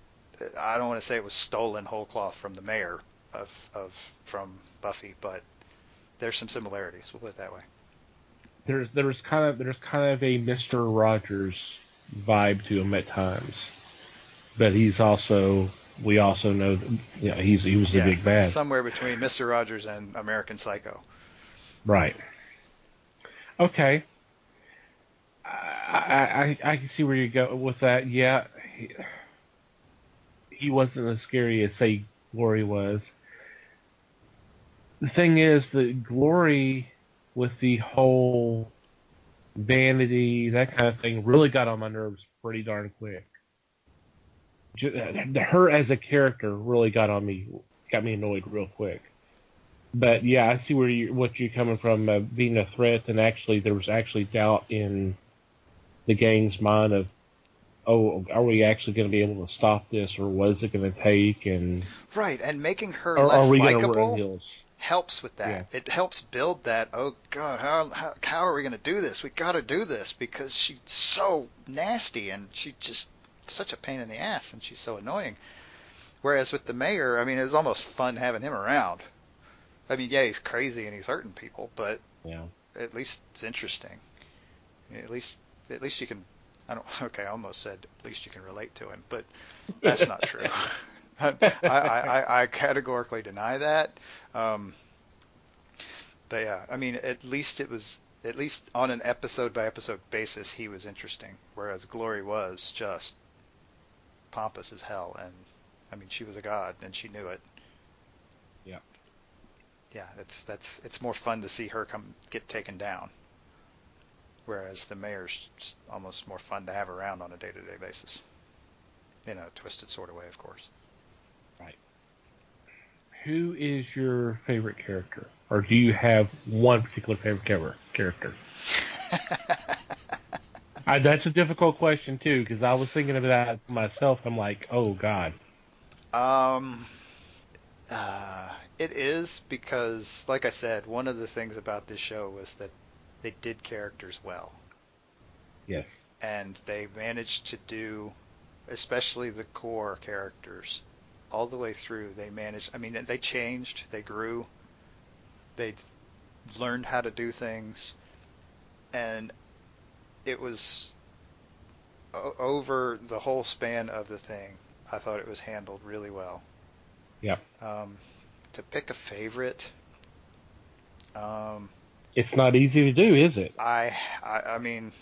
I don't want to say it was stolen whole cloth from the mayor from Buffy, but there's some similarities. We'll put it that way. There's kind of a Mister Rogers vibe to him at times, but we also know that, he was the Yeah, big bad. somewhere between Mr. Rogers and American Psycho. Right. Okay. I can see where you go with that. Yeah, he wasn't as scary as say Glory was. The thing is that Glory, with the whole vanity, that kind of thing, really got on my nerves pretty darn quick. Her as a character really got me annoyed real quick. But yeah, I see what you're coming from, being a threat, and actually there was actually doubt in the gang's mind of, oh, are we actually going to be able to stop this, or what is it going to take, and Right, and making her are less we going to run likable hills? helps with that. Yeah. It helps build that, oh God, how are we going to do this? We got to do this because she's so nasty and she's just such a pain in the ass and she's so annoying. Whereas with the mayor, I mean, it was almost fun having him around. I mean, yeah, he's crazy and he's hurting people, but Yeah. at least it's interesting. At least you can. I don't. Okay, I almost said at least you can relate to him, but that's not true. I categorically deny that. But yeah, I mean, at least on an episode by episode basis, he was interesting. Whereas Glory was just pompous as hell, and I mean, she was a god, and she knew it. Yeah. Yeah, it's more fun to see her get taken down. Whereas the mayor's just almost more fun to have around on a day-to-day basis. In a twisted sort of way, of course. Right. Who is your favorite character? Or do you have one particular favorite character? That's a difficult question, too, because I was thinking of that myself. I'm like, oh, God. Um, it is because, like I said, one of the things about this show was that they did characters well. Yes. And they managed to do, especially the core characters, all the way through. They managed, I mean, they changed, they grew, they learned how to do things, and it was over the whole span of the thing. I thought it was handled really well. Yeah. To pick a favorite, it's not easy to do, is it? I mean,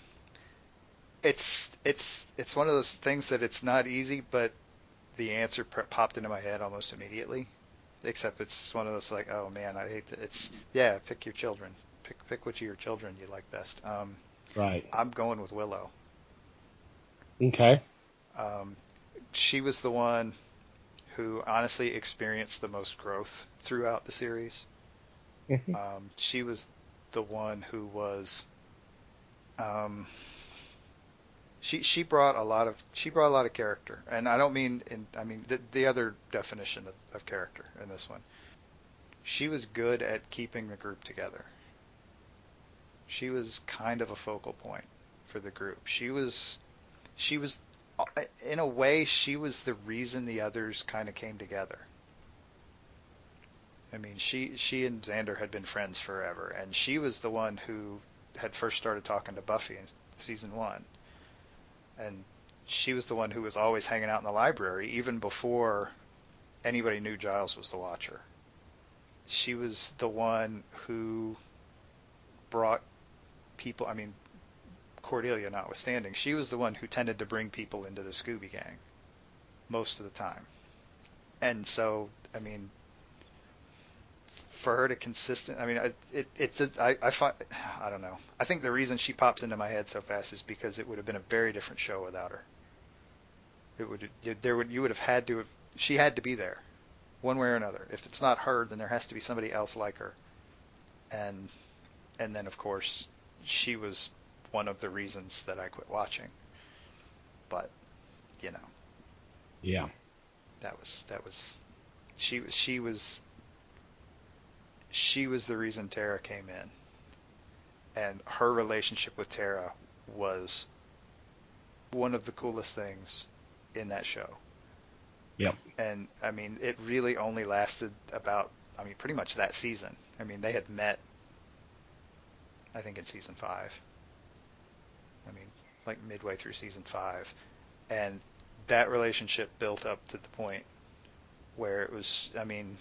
it's one of those things that it's not easy, but the answer popped into my head almost immediately. Except it's one of those like, oh man, I hate that. It's yeah, pick your children, pick which of your children you like best. Right. I'm going with Willow. Okay. She was the one who honestly experienced the most growth throughout the series. She was the one who was she brought a lot of character, and I don't mean the other definition of character in this one. She was good at keeping the group together. She was kind of a focal point for the group. She was in a way she was the reason the others kind of came together. I mean, she and Xander had been friends forever, and she was the one who had first started talking to Buffy in season 1. And she was the one who was always hanging out in the library, even before anybody knew Giles was the Watcher. She was the one who brought people, I mean, Cordelia notwithstanding, she was the one who tended to bring people into the Scooby Gang most of the time. And so, I mean, for her to consistent, I mean, I find, I don't know. I think the reason she pops into my head so fast is because it would have been a very different show without her. You would have had to have, she had to be there, one way or another. If it's not her, then there has to be somebody else like her. And then of course she was one of the reasons that I quit watching. But you know, Yeah. that was she was the reason Tara came in, and her relationship with Tara was one of the coolest things in that show. Yep. And I mean, it really only lasted about, I mean, pretty much that season. I mean, they had met, I think, in season 5. I mean, like midway through season 5. And that relationship built up to the point where it was, I mean,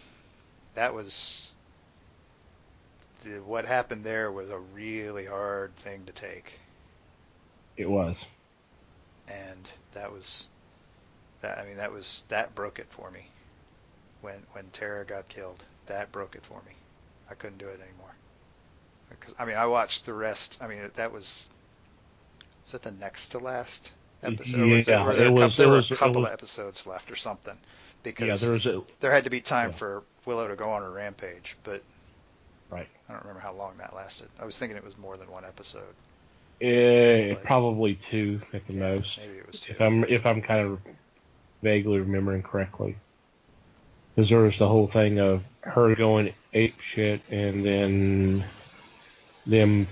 that was, what happened there was a really hard thing to take. It was. And that was, that, I mean, that broke it for me. When Tara got killed, that broke it for me. I couldn't do it anymore. Because, I mean, I watched the rest. I mean, was that the next to last episode? Yeah, There were a couple of episodes left or something. Because there had to be time for Willow to go on her rampage, but right. I don't remember how long that lasted. I was thinking it was more than one episode. Probably 2 at the most. Maybe it was 2. If I'm kind of vaguely remembering correctly. Because there was the whole thing of her going ape shit and then them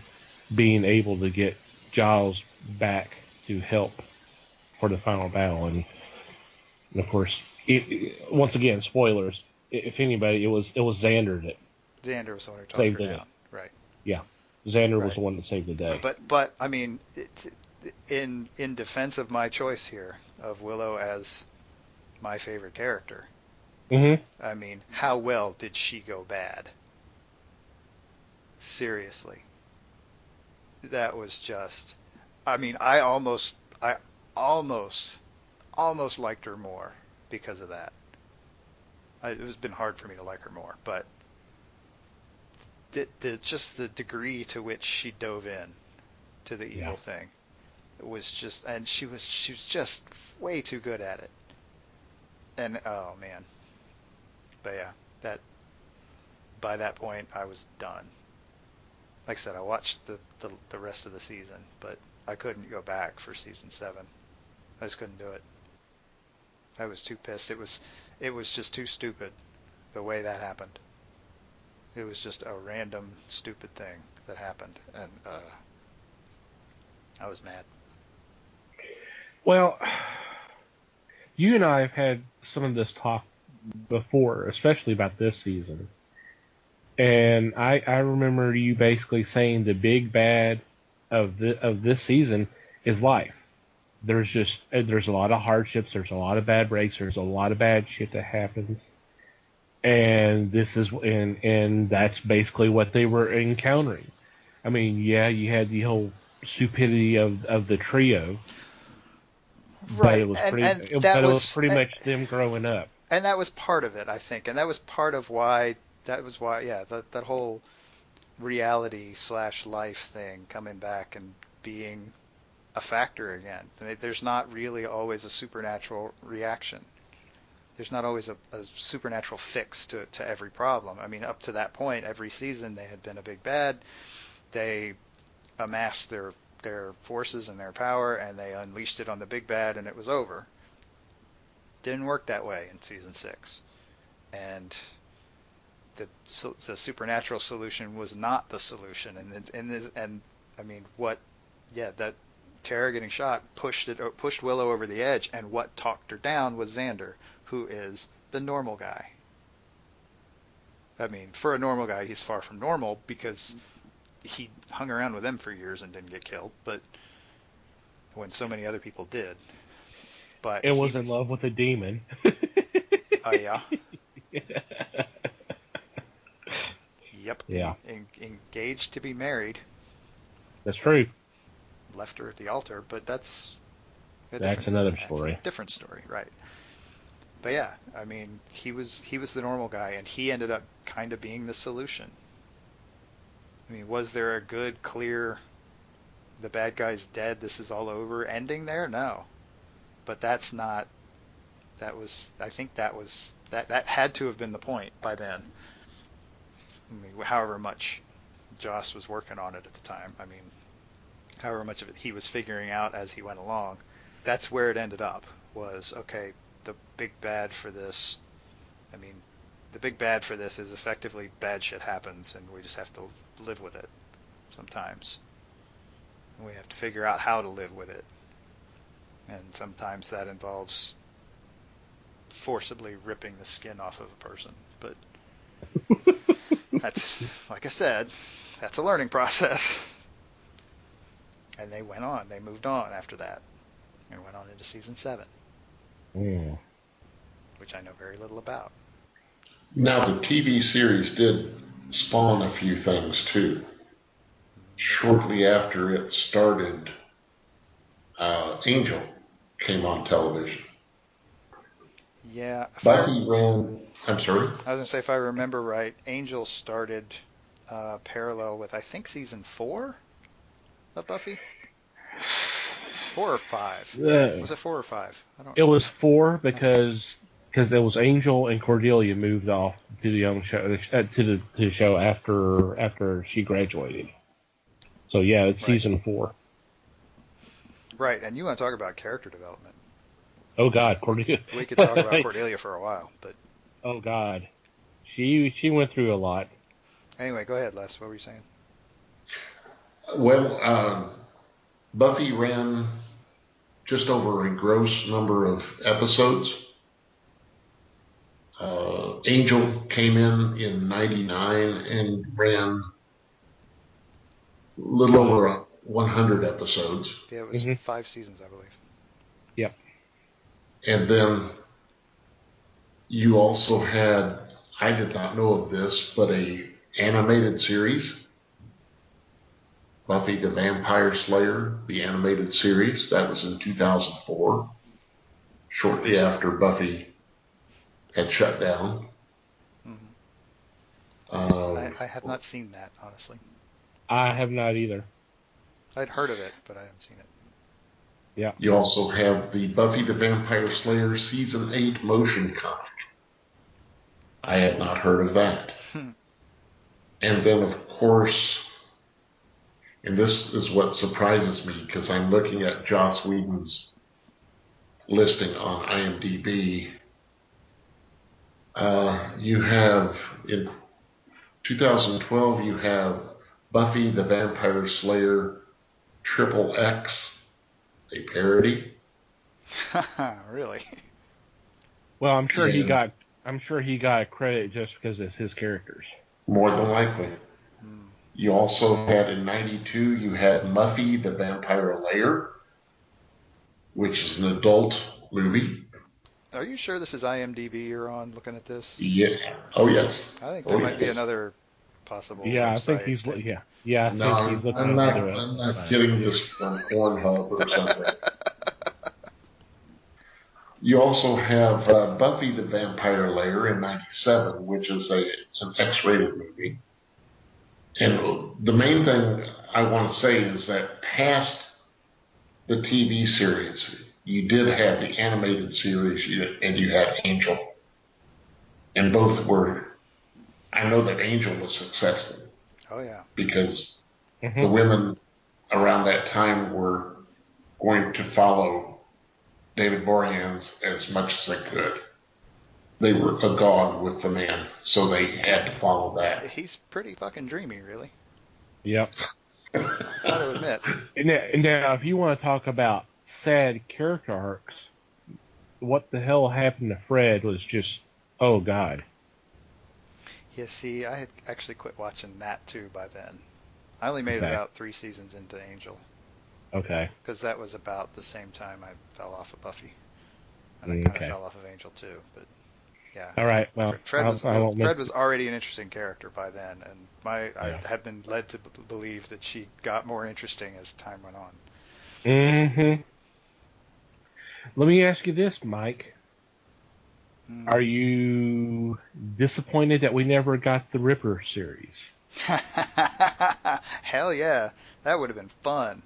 being able to get Giles back to help for the final battle. And of course, once again, spoilers. If anybody, it was Xander that Xander was the one who talked her down. Right. Yeah. Xander was the one that saved the day. But I mean, in defense of my choice here of Willow as my favorite character, I mean, how well did she go bad? Seriously. That was just, I mean, I almost liked her more because of that. It has been hard for me to like her more, but just the degree to which she dove in to the evil thing was just, and she was just way too good at it. And oh man, but yeah, by that point I was done. Like I said, I watched the rest of the season, but I couldn't go back for season 7. I just couldn't do it. I was too pissed. It was just too stupid the way that happened. It was just a random stupid thing that happened, and I was mad. Well, you and I have had some of this talk before, especially about this season. And I remember you basically saying the big bad of this season is life. There's a lot of hardships, there's a lot of bad breaks, there's a lot of bad shit that happens. And that's basically what they were encountering. I mean, yeah, you had the whole stupidity of the trio. Right, but it was pretty much them growing up. And that was part of it, I think. And that was part of why, that whole reality / life thing coming back and being a factor again. There's not really always a supernatural reaction. There's not always a supernatural fix to every problem. I mean, up to that point, every season they had been a big bad. They amassed their forces and their power, and they unleashed it on the big bad, and it was over. Didn't work that way in season 6. And the supernatural solution was not the solution. And I mean, that Tara getting shot pushed Willow over the edge, and what talked her down was Xander, who is the normal guy. I mean, for a normal guy, he's far from normal because he hung around with them for years and didn't get killed, but when so many other people did. But it was in love with a demon. Oh yeah. Yep. Yeah. Engaged to be married. That's true. Left her at the altar, but that's another story. That's a different story, right? But yeah, I mean, he was the normal guy, and he ended up kind of being the solution. I mean, was there a good, clear, the bad guy's dead, this is all over ending there? No. But that's not I think that had to have been the point by then. I mean, however much Joss was working on it at the time. I mean, however much of it he was figuring out as he went along. That's where it ended up, was, okay, the big bad for this, I mean, the big bad for this is effectively bad shit happens, and we just have to live with it sometimes. And we have to figure out how to live with it. And sometimes that involves forcibly ripping the skin off of a person. But that's, like I said, that's a learning process. And they went on. They moved on after that. And went on into season 7. Mm. Which I know very little about. Now, the TV series did spawn a few things, too. Shortly after it started, Angel came on television. Yeah. Buffy ran... I'm sorry? I was going to say, if I remember right, Angel started parallel with, I think, season 4 of Buffy? 4 or 5? Was it 4 or 5? I don't. It was 4 because there was Angel and Cordelia moved off to the young show to the show after she graduated. So yeah, it's season 4. Right, and you want to talk about character development? Oh God, Cordelia. We could talk about Cordelia for a while, but. Oh God, she went through a lot. Anyway, go ahead, Les. What were you saying? Well, Buffy ran just over a gross number of episodes. Angel came in 99 and ran a little over 100 episodes. Yeah, it was 5 seasons, I believe. Yep. And then you also had, I did not know of this, but a animated series, Buffy the Vampire Slayer, the animated series. That was in 2004, shortly after Buffy had shut down. Mm-hmm. I have not seen that, honestly. I have not either. I'd heard of it, but I haven't seen it. Yeah. You also have the Buffy the Vampire Slayer Season 8 motion comic. I had not heard of that. And then, of course, and this is what surprises me, because I'm looking at Joss Whedon's listing on IMDb. You have, in 2012, you have Buffy the Vampire Slayer Triple X, a parody. Really? Well, I'm sure he got credit just because it's his characters. More than likely. You also had, in 92, you had Muffy the Vampire Lair, which is an adult movie. Are you sure this is IMDb you're on looking at this? Yeah. Oh, yes. I think there might be another possible Yeah, website. I think he's I think he's looking I'm at not getting this from Pornhub or something. You also have Buffy the Vampire Lair in 97, which is an X-rated movie. And the main thing I want to say is that past the TV series, you did have the animated series and you had Angel. And both were, I know that Angel was successful. Oh, yeah. Because the women around that time were going to follow David Boreanaz as much as they could. They were agog with the man, so they had to follow that. He's pretty fucking dreamy, really. Yep. Gotta admit. And now, if you want to talk about sad character arcs, what the hell happened to Fred was just, oh God. Yeah, see, I had actually quit watching that too by then. I only made it about 3 seasons into Angel. Okay. Because that was about the same time I fell off of Buffy. And I kind of fell off of Angel too, but yeah. All right. Well, Fred was already an interesting character by then, and I have been led to believe that she got more interesting as time went on. Mm-hmm. Let me ask you this, Mike. Are you disappointed that we never got the Ripper series? Hell yeah. That would have been fun.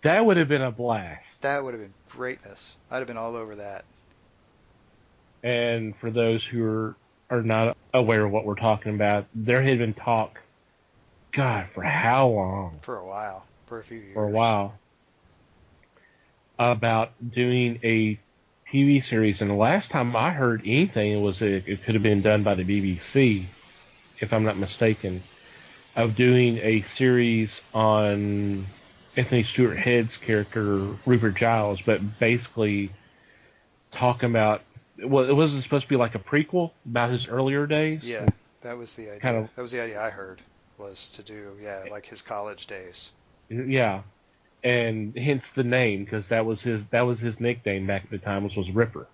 That would have been a blast. That would have been greatness. I'd have been all over that. And for those who are not aware of what we're talking about, there had been talk, God, for how long? For a while, for a few For a years. while, about doing a TV series. And the last time I heard anything, it could have been done by the BBC, if I'm not mistaken, of doing a series on Anthony Stewart Head's character, Rupert Giles, but basically talking about, well, it wasn't supposed to be like a prequel about his earlier days. Yeah, that was the Kind idea. of, That was the idea I heard, was to do, yeah, like his college days. yeah, and hence the name, because that was his nickname back at the time, which was Ripper,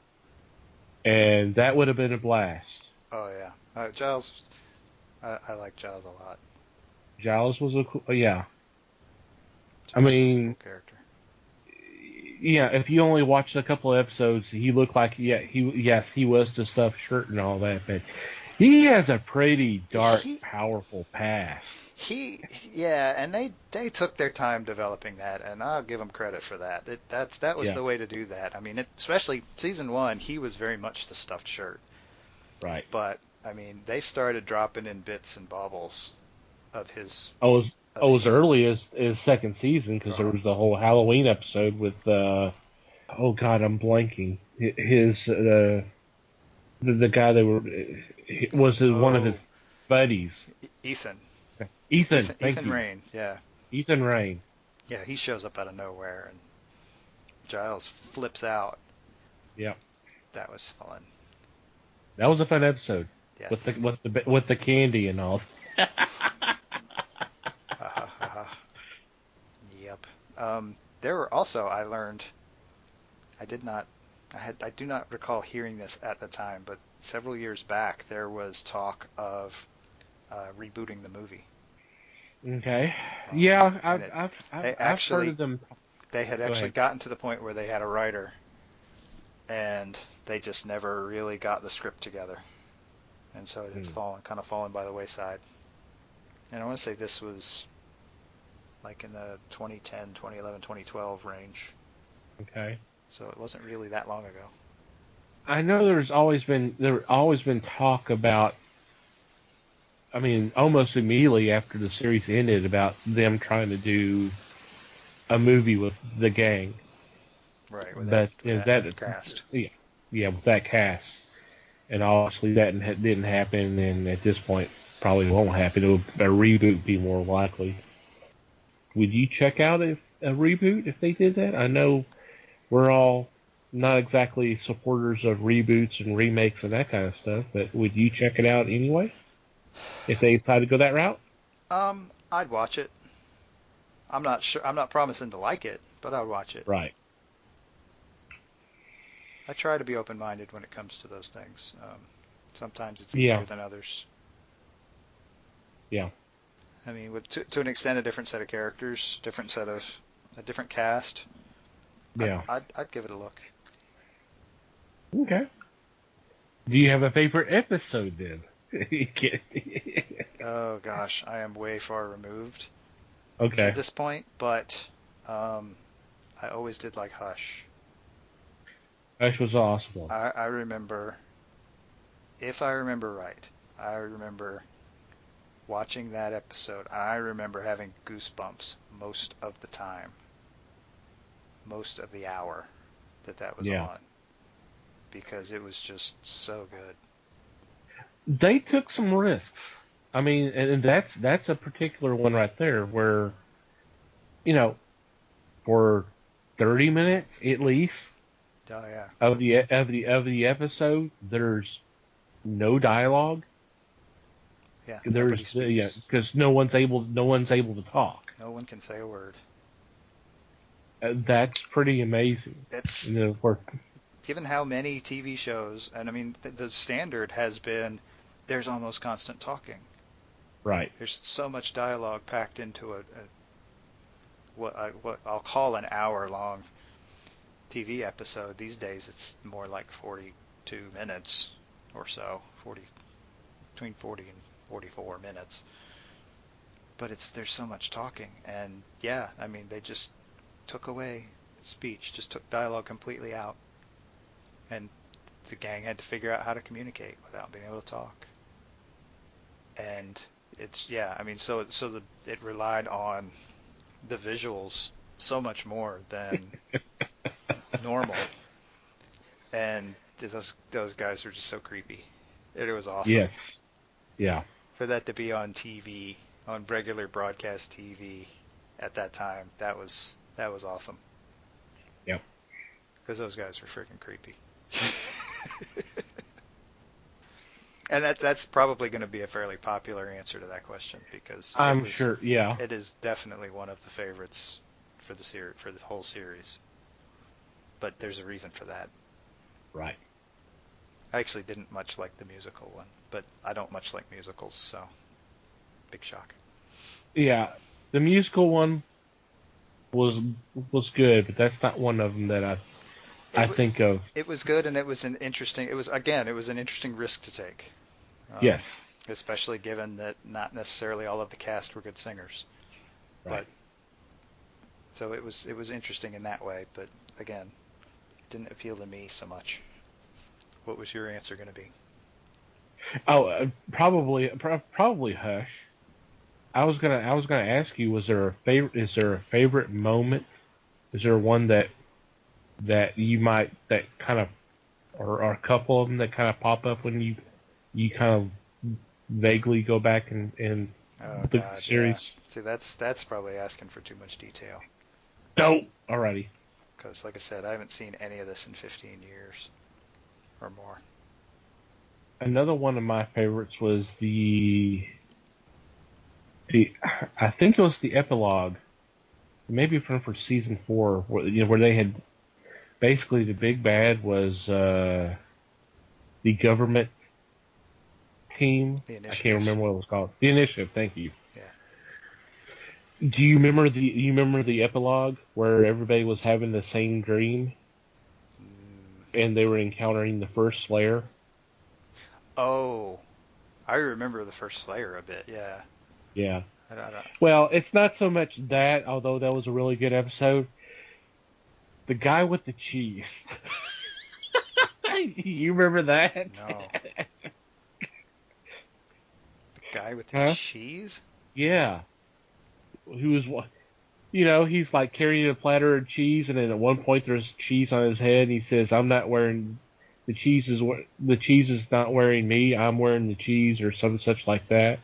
and that would have been a blast. Oh yeah, Giles. I like Giles a lot. Giles was yeah. I Giles was a cool mean, character. yeah. If you only watched a couple of episodes, he looked like, yes, he was the stuffed shirt and all that, but he has a pretty dark, He powerful past. yeah, and they took their time developing that, and I'll give them credit for that. That was Yeah, the way to do that. I mean, especially season one, he was very much the stuffed shirt. right. But I mean, they started dropping in bits and bobbles of his I was I of was him. early as second season because there Uh-huh. was the whole Halloween episode with oh God, I'm blanking. His the guy they were was one of his Oh, buddies. Ethan. Ethan, thank Ethan you. Rain. Yeah, Ethan Rain. yeah. He shows up out of nowhere, and Giles flips out. Yeah, That was fun. that was a fun episode with Yes. the candy and all. Uh-huh, uh-huh. Yep. There were also, I learned, I did not, I do not recall hearing this at the time, but several years back there was talk of rebooting the movie. Okay. Um, Yeah, and they I've heard of actually, them. they had Go actually ahead. gotten to the point where they had a writer, and they just never really got the script together, and so it had Hmm. kind of fallen by the wayside. And I want to say this was like in the 2010, 2011, 2012 range, Okay. so it wasn't really that long ago. I know there always been talk about. I mean, almost immediately after the series ended, about them trying to do a movie with the gang, Right, but with that cast. yeah, yeah, with that cast, and obviously that didn't happen, and at this point probably won't happen. A reboot be more likely. Would you check out if a reboot if they did that? I know we're all not exactly supporters of reboots and remakes and that kind of stuff, but would you check it out anyway if they decide to go that route? I'd watch it. I'm not sure. I'm not promising to like it, but I'd watch it. Right. I try to be open-minded when it comes to those things. Sometimes it's Yeah. easier than others. Yeah. I mean, to an extent, a different set of characters, a different cast. Yeah. I'd give it a look. Okay. Do you have a favorite episode then? Oh gosh, I am way far removed at Okay. this point, but um, I always did like Hush. Ash was awesome. I remember, if I remember right, I remember watching that episode. I remember having goosebumps most of the time, most of the hour that was Yeah. on, because it was just so good. They took some risks. I mean, and that's a particular one right there where, you know, for 30 minutes at least Oh yeah, of the episode, there's no dialogue. yeah. Nobody There's yeah, speaks. because no one's able to talk. No one can say a word. That's pretty amazing. It's For given how many TV shows, and I mean the standard has been there's almost constant talking. right. There's so much dialogue packed into what I'll call an hour long TV episode. These days it's more like 42 minutes or so, 40 between 40 and 44 minutes. But there's so much talking, and yeah, I mean they just took away speech, just took dialogue completely out, and the gang had to figure out how to communicate without being able to talk. And it's, yeah, I mean, it relied on the visuals so much more than normal. And those guys were just so creepy. It was awesome. Yes. Yeah. For that to be on TV, on regular broadcast TV at that time, that was awesome. Yep. Because those guys were freaking creepy. And that's probably going to be a fairly popular answer to that question, because I'm sure. Yeah. it is definitely one of the favorites for the whole series. But there's a reason for that. Right. I actually didn't much like the musical one, but I don't much like musicals, so big shock. Yeah. The musical one was good, but that's not one of them that I think of. It was good, and it was an interesting risk to take. Yes. Especially given that not necessarily all of the cast were good singers. Right. But so it was interesting in that way, but again, it didn't appeal to me so much. What was your answer going to be? Oh, probably Hush. I was gonna ask you, was there a favorite? Is there a favorite moment? Is there one that you might, that kind of, or a couple of them that kind of pop up when you kind of vaguely go back and Oh the God, series? yeah. See, that's probably asking for too much detail. Don't. Alrighty. Because, like I said, I haven't seen any of this in 15 years or more. Another one of my favorites was the I think it was the epilogue, maybe for season 4, where they had basically, the big bad was the government team. The I Initiative. can't remember what it was called. The Initiative. Thank you. Yeah. Do you remember the epilogue where everybody was having the same dream and they were encountering the first Slayer? Oh, I remember the first Slayer a bit. Yeah. Yeah. I don't. Well, it's not so much that, although that was a really good episode. The guy with the cheese. You remember that? No. The guy with the Huh? cheese? Yeah. Who was, he's like carrying a platter of cheese, and then at one point there's cheese on his head, and he says, "I'm not wearing the cheese is not wearing me. I'm wearing the cheese," or something such like that.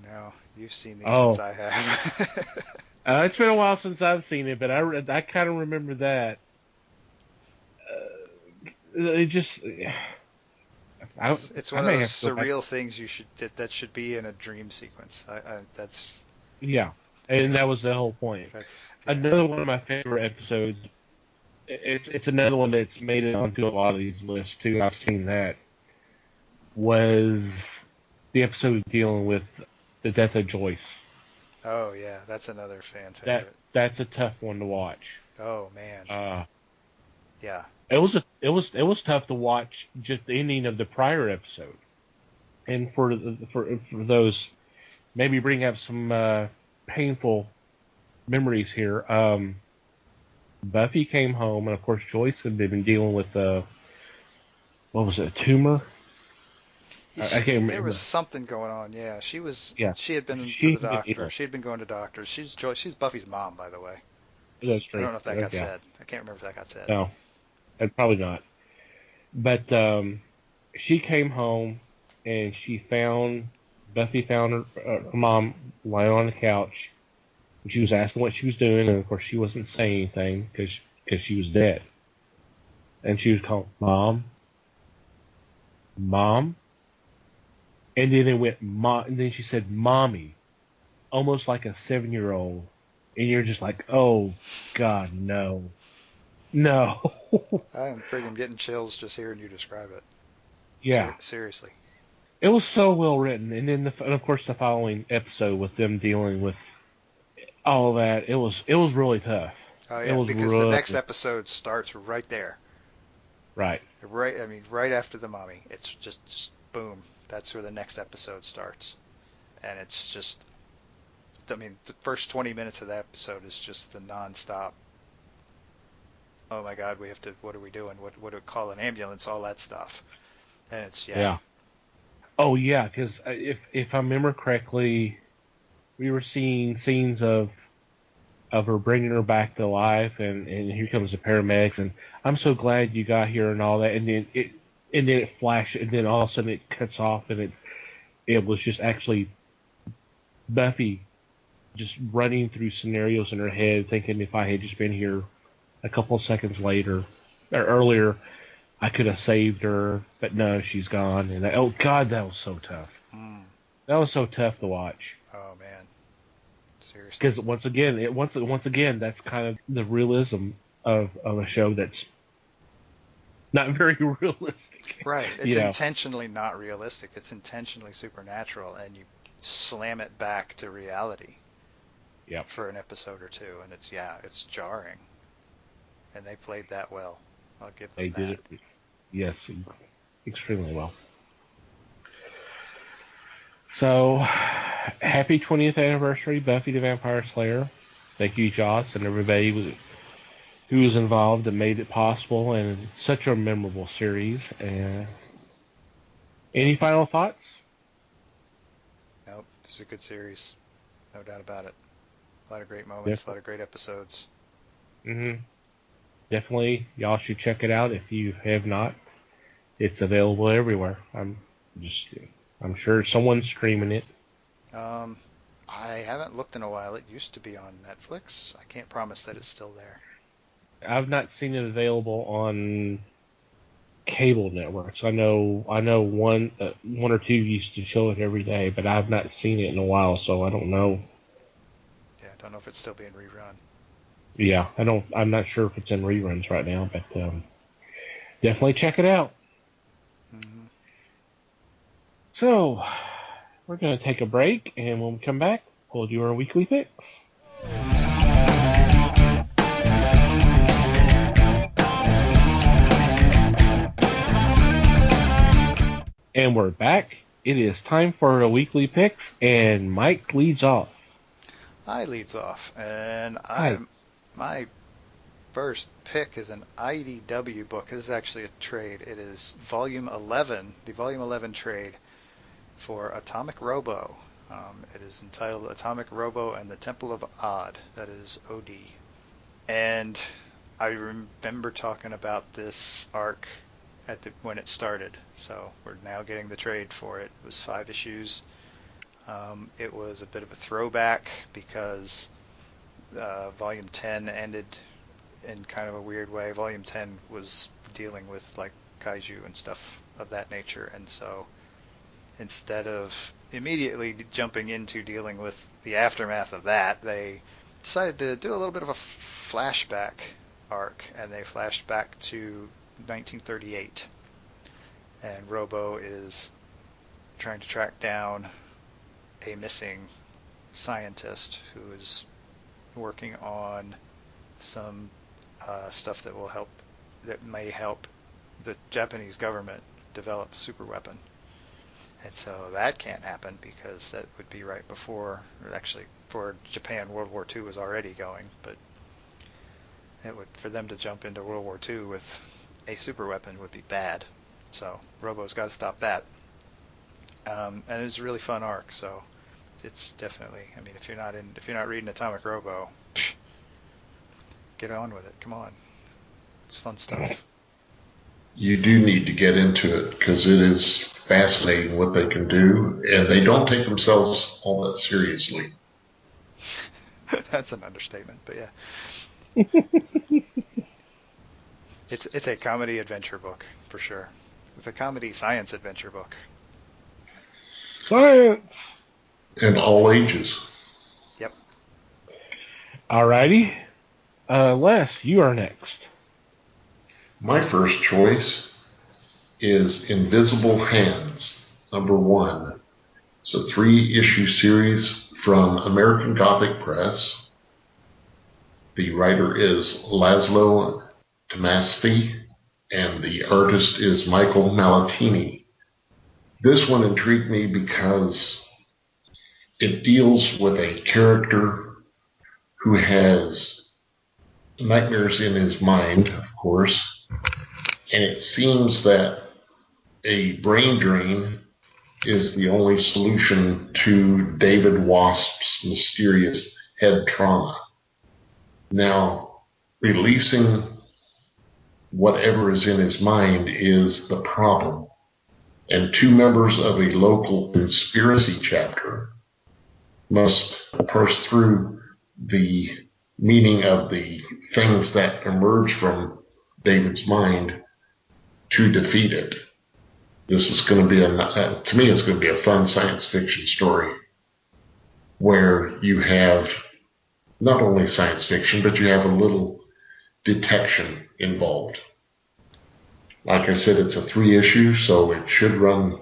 No, you've seen these Oh, since I have. it's been a while since I've seen it, but I kind of remember that. It just, It's I one of may those have to go back. surreal things that should be in a dream sequence. That's Yeah, and that was the whole point. yeah. Another one of my favorite episodes. It's another one that's made it onto a lot of these lists too. I've seen that. Was the episode dealing with the death of Joyce. Oh yeah, that's another fan favorite. That's a tough one to watch. Oh man. Yeah. It was tough to watch just the ending of the prior episode, and for those, maybe bring up some painful memories here. Buffy came home, and of course Joyce had been dealing with what was it, a tumor? I can't remember. There was something going on. Yeah, she Yeah, had been to the doctor. She had been going to doctors. She's Buffy's mom, by the way. That's true. I don't know if that got said. I can't remember if that got said. No, probably not. But she came home, and Buffy found her mom lying on the couch. And she was asking what she was doing, and of course she wasn't saying anything because she was dead. And she was calling, "Mom, Mom," and then it went, "Mom," and then she said, "Mommy," almost like a 7-year-old, and you're just like, "Oh God, no, no." I'm freaking getting chills just hearing you describe it. Yeah. Seriously. It was so well written, and then and of course the following episode with them dealing with all of that, it was really tough. Oh It yeah, was because the next episode starts right there. Right. Right. I mean, right after the mommy. It's just boom. That's where the next episode starts, and it's just. I mean, the first 20 minutes of that episode is just the nonstop oh my God, what are we doing? What do we call an ambulance? All that stuff. And it's, yeah. Yeah. Oh yeah, because if I remember correctly, we were seeing scenes of her bringing her back to life, and here comes the paramedics, and I'm so glad you got here and all that, and then it flashed, and then all of a sudden it cuts off, and it was just actually Buffy just running through scenarios in her head, thinking if I had just been here a couple of seconds later or earlier, I could have saved her, but no, she's gone. And oh God, that was so tough. Mm. That was so tough to watch. Oh man, seriously. Because once again, that's kind of the realism of a show that's not very realistic. Right. It's intentionally not realistic. It's intentionally supernatural, and you slam it back to reality. Yep. For an episode or two, and it's jarring. And they played that well. I'll give them They that. did it, yes, extremely well. So, happy 20th anniversary, Buffy the Vampire Slayer. Thank you, Joss, and everybody who was involved and made it possible, and such a memorable series. And any final thoughts? Nope, it's a good series, no doubt about it. A lot of great moments, a lot of great episodes. Mm-hmm. Definitely, y'all should check it out if you have not. It's available everywhere. I'm sure someone's streaming it. I haven't looked in a while. It used to be on Netflix. I can't promise that it's still there. I've not seen it available on cable networks. I know one or two used to show it every day, but I've not seen it in a while, so I don't know. Yeah, I don't know if it's still being rerun. Yeah, I'm not sure if it's in reruns right now, but definitely check it out. Mm-hmm. So, we're going to take a break, and when we come back, we'll do our weekly picks. And we're back. It is time for our weekly picks, and Mike leads off. I leads off, and Hi. My first pick is an IDW book. This is actually a trade. It is Volume 11, the Volume 11 trade for Atomic Robo. It is entitled Atomic Robo and the Temple of Odd. That is OD. And I remember talking about this arc when it started. So we're now getting the trade for it. It was 5 issues. It was a bit of a throwback because Volume 10 ended in kind of a weird way. Volume 10 was dealing with like kaiju and stuff of that nature, and so instead of immediately jumping into dealing with the aftermath of that, they decided to do a little bit of a flashback arc, and they flashed back to 1938. And Robo is trying to track down a missing scientist who is working on some stuff that may help the Japanese government develop a super weapon. And so that can't happen because that would be right before, or actually for Japan, World War II was already going, but for them to jump into World War II with a super weapon would be bad. So Robo's got to stop that. And it's a really fun arc, so it's definitely, I mean, if you're not reading Atomic Robo, get on with it. Come on. It's fun stuff. You do need to get into it because it is fascinating what they can do, and they don't take themselves all that seriously. That's an understatement, but yeah. It's a comedy adventure book, for sure. It's a comedy science adventure book. Science! And all ages. Yep. Alrighty. Les, you are next. My first choice is Invisible Hands, #1. It's a 3-issue series from American Gothic Press. The writer is Laszlo Tomasty, and the artist is Michael Malatini. This one intrigued me because it deals with a character who has nightmares in his mind, of course, and it seems that a brain drain is the only solution to David Wasp's mysterious head trauma. Now, releasing whatever is in his mind is the problem, and two members of a local conspiracy chapter must parse through the meaning of the things that emerge from David's mind to defeat it. This is going to be to me, it's going to be a fun science fiction story where you have not only science fiction, but you have a little detection involved. Like I said, it's a 3-issue, so it should run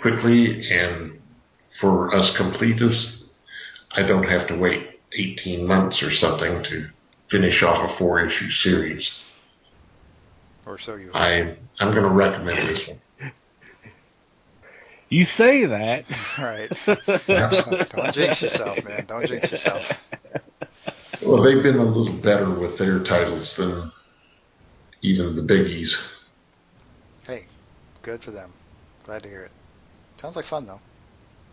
quickly, and for us completists, I don't have to wait 18 months or something to finish off a 4-issue series. Or so you hope. I'm going to recommend this one. You say that. Right. Don't jinx yourself, man. Don't jinx yourself. Well, they've been a little better with their titles than even the biggies. Hey, good for them. Glad to hear it. Sounds like fun, though.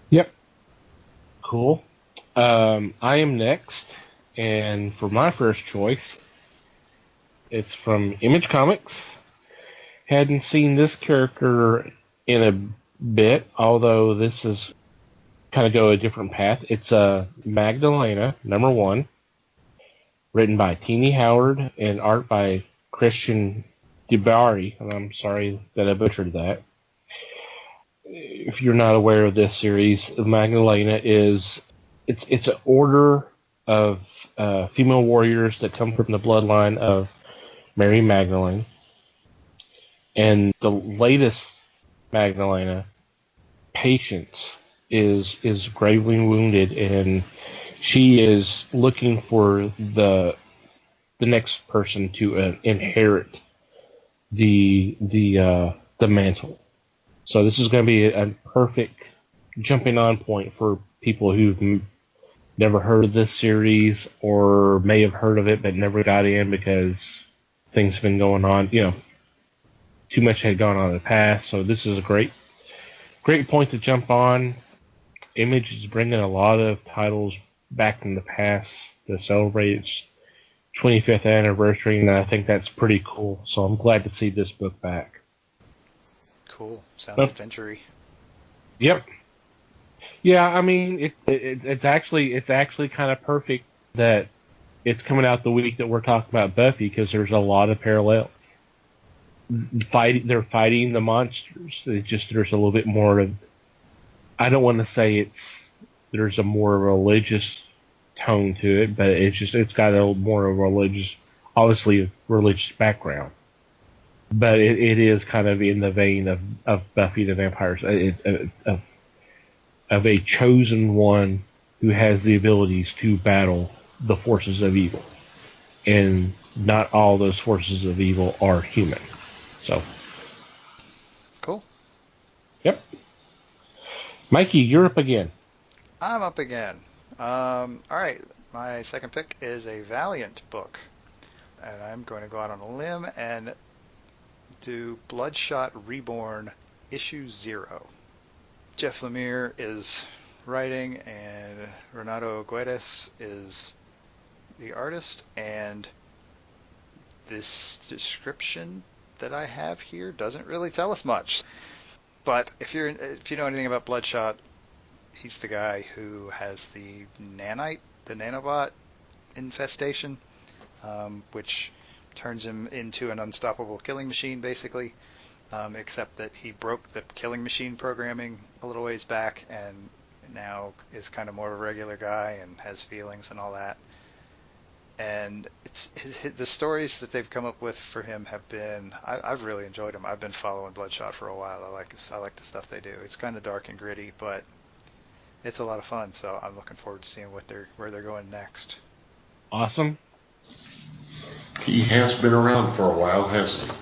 Yep. Cool. I am next, and for my first choice, it's from Image Comics. Hadn't seen this character in a bit, although this is kind of go a different path. It's Magdalena, #1, written by Teenie Howard and art by Christian DeBari, and I'm sorry that I butchered that. If you're not aware of this series, Magdalena is it's an order of female warriors that come from the bloodline of Mary Magdalene, and the latest Magdalena, Patience, is gravely wounded, and she is looking for the next person to inherit the mantle. So this is going to be a perfect jumping on point for people who've never heard of this series, or may have heard of it but never got in because things have been going on. Too much had gone on in the past. So this is a great point to jump on. Image is bringing a lot of titles back in the past to celebrate its 25th anniversary, and I think that's pretty cool. So I'm glad to see this book back. Cool. Sounds adventure-y. Yep. Yeah, I mean, it's actually kind of perfect that it's coming out the week that we're talking about Buffy, because there's a lot of parallels. They're fighting the monsters. There's a little bit more of. I don't want to say there's a more religious tone to it, but it's got a little more of a religious background. But it is kind of in the vein of Buffy the Vampire Slayer, of a chosen one who has the abilities to battle the forces of evil. And not all those forces of evil are human. So. Cool. Yep. Mikey, you're up again. I'm up again. All right. My second pick is a Valiant book. And I'm going to go out on a limb and do Bloodshot Reborn issue 0. Jeff Lemire is writing, and Renato Guedes is the artist, and this description that I have here doesn't really tell us much. But if you know anything about Bloodshot, he's the guy who has the nanobot infestation, which turns him into an unstoppable killing machine, basically. Except that he broke the killing machine programming a little ways back, and now is kind of more of a regular guy and has feelings and all that. And the stories that they've come up with for him have been, I've really enjoyed them. I've been following Bloodshot for a while. I like the stuff they do. It's kind of dark and gritty, but it's a lot of fun. So I'm looking forward to seeing where they're going next. Awesome. He has been around for a while, hasn't he?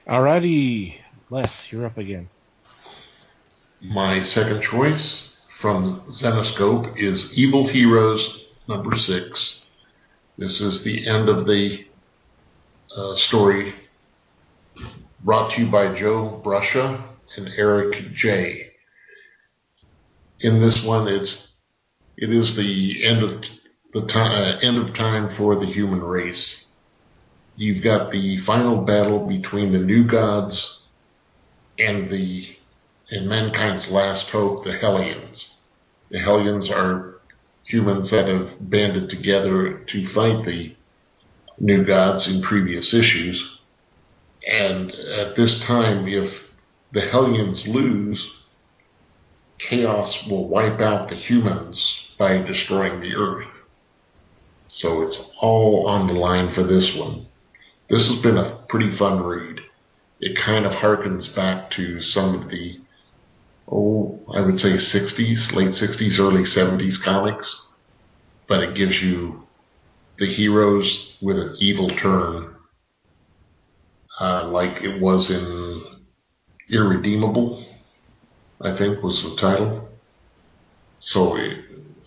Alrighty, Les, you're up again. My second choice from Zenoscope is Evil Heroes number 6. This is the end of the story, brought to you by Joe Brusha and Eric J. In this one, it is the end of time for the human race. You've got the final battle between the new gods and mankind's last hope, the Hellions. The Hellions are humans that have banded together to fight the new gods in previous issues. And at this time, if the Hellions lose, chaos will wipe out the humans by destroying the Earth. So it's all on the line for this one. This has been a pretty fun read. It kind of harkens back to some of the, I would say 60s, late 60s, early 70s comics. But it gives you the heroes with an evil turn, like it was in Irredeemable, I think was the title. So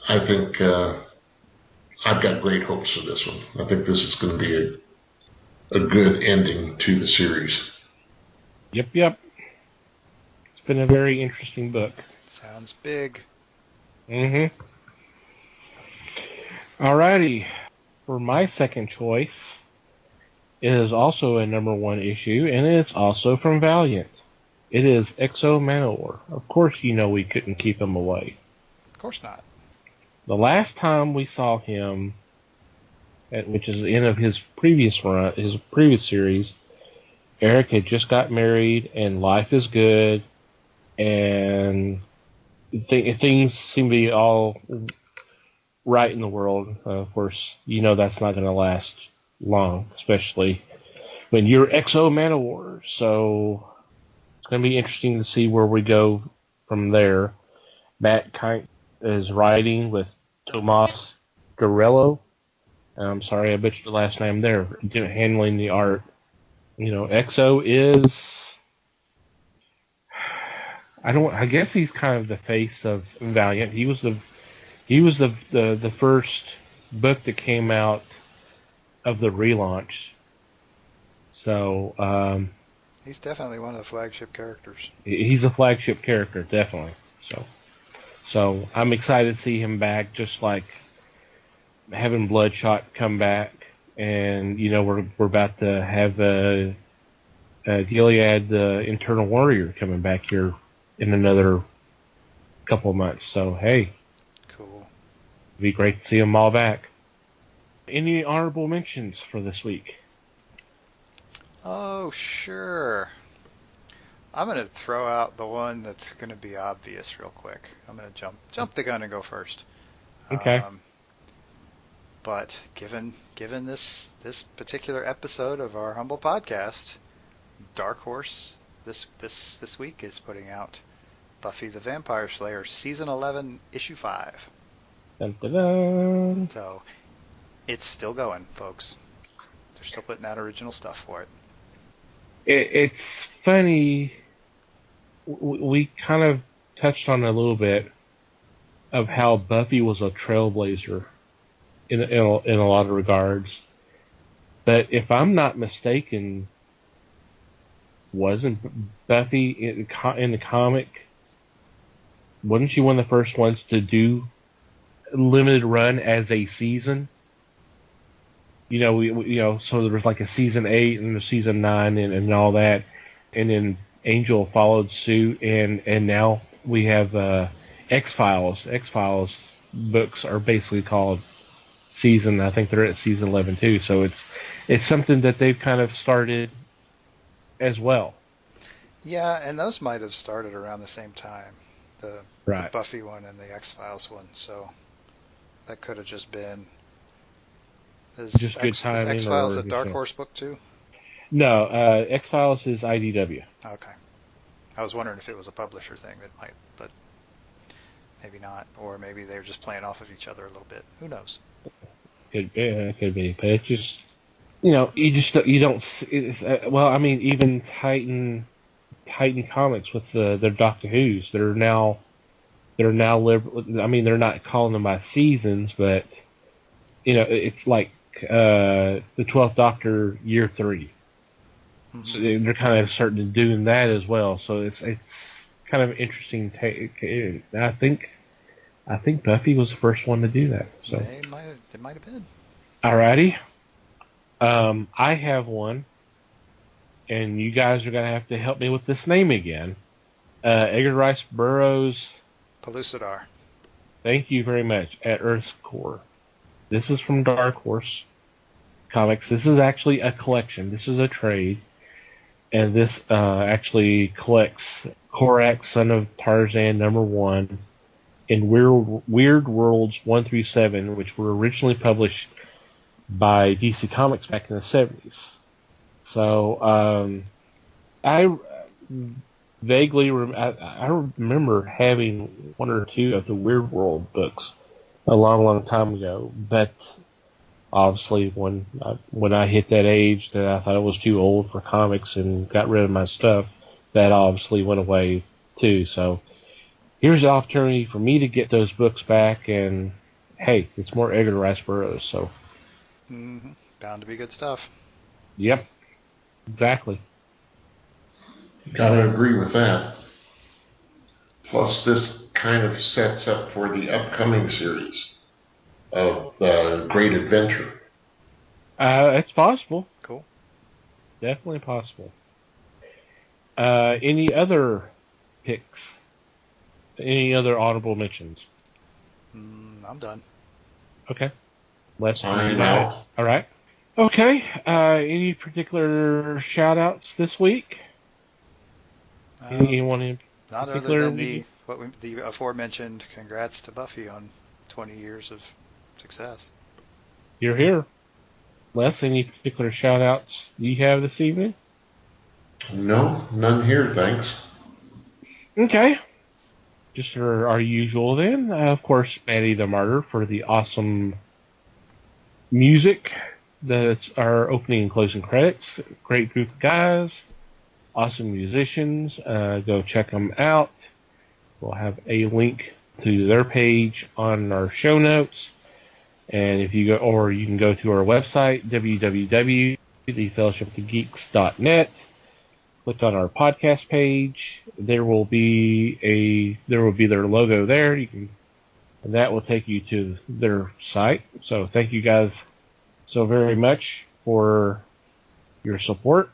I think I've got great hopes for this one. I think this is going to be a good ending to the series. Yep. It's been a very interesting book. Sounds big. Mm-hmm. Alrighty. For my second choice, it is also a #1 issue, and it's also from Valiant. It is Exo Manowar. Of course, you know we couldn't keep him away. Of course not. The last time we saw him, which is the end of his previous series, Eric had just got married, and life is good, and things seem to be all right in the world. Of course, you know that's not going to last long, especially when you're Exo Manowar. So it's going to be interesting to see where we go from there. Matt Kite is writing with Tomas Guerrero. I'm sorry, I butchered the last name there. Handling the art. You know, Exo is, I guess he's kind of the face of Valiant. He was the first book that came out of the relaunch. So he's definitely one of the flagship characters. He's a flagship character, definitely. So I'm excited to see him back, just like having Bloodshot come back, and you know we're about to have Gilead, the Internal Warrior, coming back here in another couple of months. So hey, cool. It'd be great to see them all back. Any honorable mentions for this week? Oh, sure. I'm going to throw out the one that's going to be obvious real quick. I'm going to jump the gun and go first. Okay. But given this particular episode of our humble podcast, Dark Horse this week is putting out Buffy the Vampire Slayer Season 11, Issue 5. Dun, dun, dun. So it's still going, folks. They're still putting out original stuff for it. It's funny. We kind of touched on it a little bit of how Buffy was a trailblazer in a lot of regards. But if I'm not mistaken, wasn't Buffy in the comic? Wasn't she one of the first ones to do limited run as a season? You know, so there was like a season 8 and a season 9 and all that, and then Angel followed suit, and now we have X-Files. X-Files books are basically called season. I think they're at season 11 too. So it's something that they've kind of started as well. Yeah, and those might have started around the same time, the Buffy one and the X-Files one. So that could have just been. Just good timing. Is X-Files a Dark Horse book too? No, X-Files is IDW. Okay. I was wondering if it was a publisher thing. It might, but maybe not. Or maybe they're just playing off of each other a little bit. Who knows? Could be. But it's just, you don't. Well, I mean, even Titan Comics with their Doctor Who's, they're they're now they're not calling them by seasons, but it's like the 12th Doctor Year 3. Mm-hmm. So they're kind of starting to doing that as well. So it's kind of interesting take. I think Buffy was the first one to do that. So they might have been. Alrighty. I have one, and you guys are gonna have to help me with this name again. Edgar Rice Burroughs. Pellucidar. Thank you very much. At Earth's Core. This is from Dark Horse Comics. This is actually a collection. This is a trade. And this actually collects Korak, Son of Tarzan, #1, and Weird Worlds 1 through 7, which were originally published by DC Comics back in the 70s. So I vaguely I remember having one or two of the Weird World books a long time ago, but obviously when I hit that age that I thought it was too old for comics and got rid of my stuff, that obviously went away too. So here's the opportunity for me to get those books back, and hey, it's more Edgar Rice Burroughs, so bound to be good stuff. Yep, exactly. Gotta agree with that. Plus, this kind of sets up for the upcoming series of Great Adventure. It's possible. Cool. Definitely possible. Any other picks? Any other honorable mentions? I'm done. Okay. Let's I'm out. All right. Okay. Any particular shout-outs this week? Anyone in not particular? Other than the aforementioned congrats to Buffy on 20 years of success. You're here. Les, any particular shout-outs you have this evening? No, none here, thanks. Okay. Just our usual then. Of course, Maddie the Martyr for the awesome music. That's our opening and closing credits. Great group of guys. Awesome musicians. Go check them out. We'll have a link to their page on our show notes. And if you go, or you can go to our website, www.thefellowshipofthegeeks.net. Click on our podcast page. There will be their logo there. And that will take you to their site. So thank you guys so very much for your support.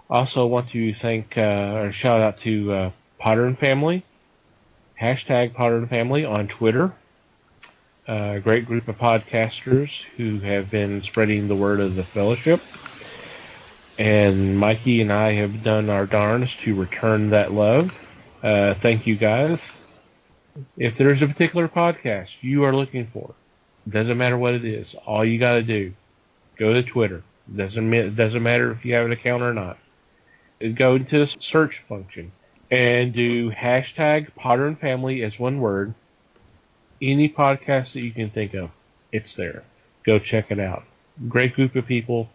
Also want to thank or shout out to Potter and Family, hashtag Potter and Family on Twitter. A great group of podcasters who have been spreading the word of the fellowship. And Mikey and I have done our darnest to return that love. Thank you guys. If there's a particular podcast you are looking for, doesn't matter what it is, all you got to do, go to Twitter. Doesn't matter if you have an account or not. Go into the search function and do hashtag Potter and Family as one word. Any podcast that you can think of, it's there. Go check it out. Great group of people.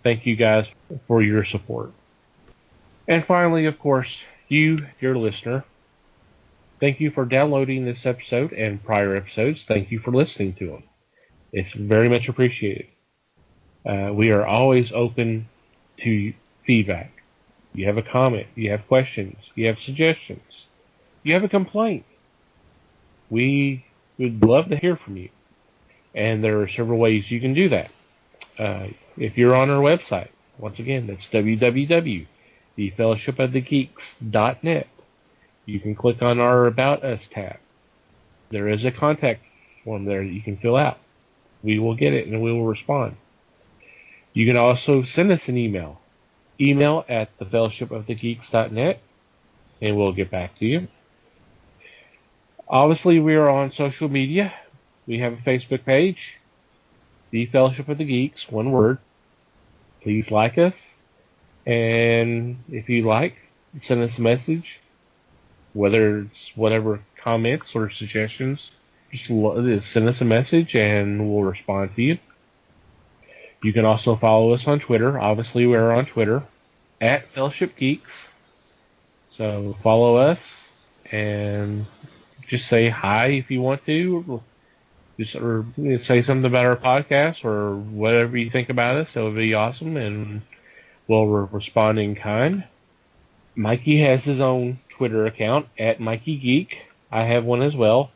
Thank you guys for your support. And finally, of course, you, dear listener, thank you for downloading this episode and prior episodes. Thank you for listening to them. It's very much appreciated. We are always open to feedback. You have a comment, you have questions, you have suggestions, you have a complaint. We would love to hear from you. And there are several ways you can do that. If you're on our website, once again, that's www.thefellowshipofthegeeks.net. You can click on our About Us tab. There is a contact form there that you can fill out. We will get it and we will respond. You can also send us an email. Email at thefellowshipofthegeeks.net, and we'll get back to you. Obviously, we are on social media. We have a Facebook page, The Fellowship of the Geeks, one word. Please like us, and if you like, send us a message, whether it's whatever comments or suggestions, just send us a message and we'll respond to you. You can also follow us on Twitter. Obviously, we're on Twitter at Fellowship Geeks. So follow us and just say hi if you want to, or say something about our podcast or whatever you think about us. That would be awesome, and we'll respond in kind. Mikey has his own Twitter account at Mikey Geek. I have one as well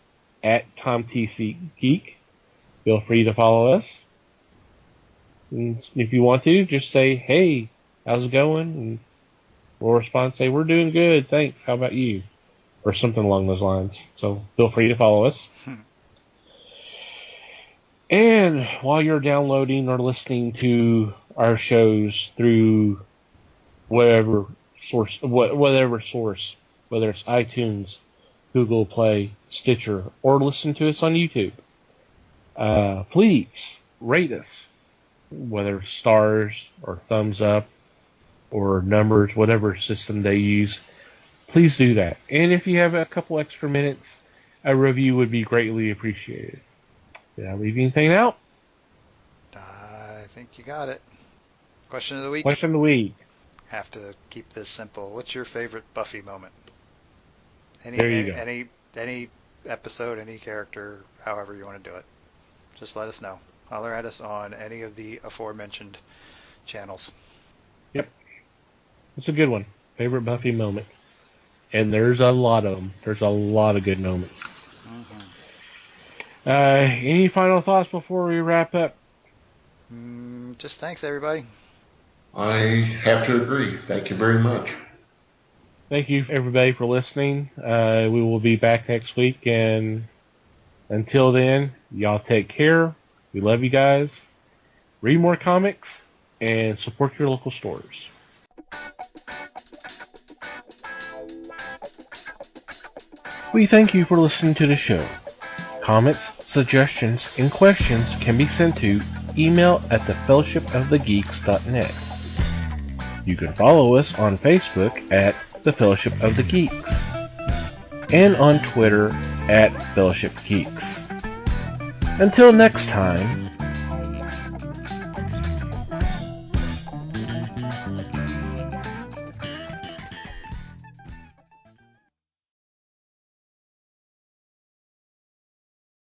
at TomTCGeek. Feel free to follow us. And if you want to, just say, hey, how's it going? And we'll respond, say, we're doing good, thanks, how about you? Or something along those lines. So feel free to follow us. And while you're downloading or listening to our shows through whatever source, whether it's iTunes, Google Play, Stitcher, or listen to us on YouTube, please rate us, whether it's stars or thumbs up or numbers, whatever system they use. Please do that. And if you have a couple extra minutes, a review would be greatly appreciated. Did I leave anything out? I think you got it. Question of the week. Question of the week. Have to keep this simple. What's your favorite Buffy moment? There you go. Any episode, any character, however you want to do it. Just let us know. Holler at us on any of the aforementioned channels. Yep. It's a good one. Favorite Buffy moment. And there's a lot of them. There's a lot of good moments. Mm-hmm. Any final thoughts before we wrap up? Just thanks, everybody. I have to agree. Thank you very much. Thank you, everybody, for listening. We will be back next week, and until then, y'all take care. We love you guys. Read more comics, and support your local stores. We thank you for listening to the show. Comments, suggestions, and questions can be sent to email at thefellowshipofthegeeks.net. You can follow us on Facebook at The Fellowship of the Geeks and on Twitter at Fellowship Geeks. Until next time,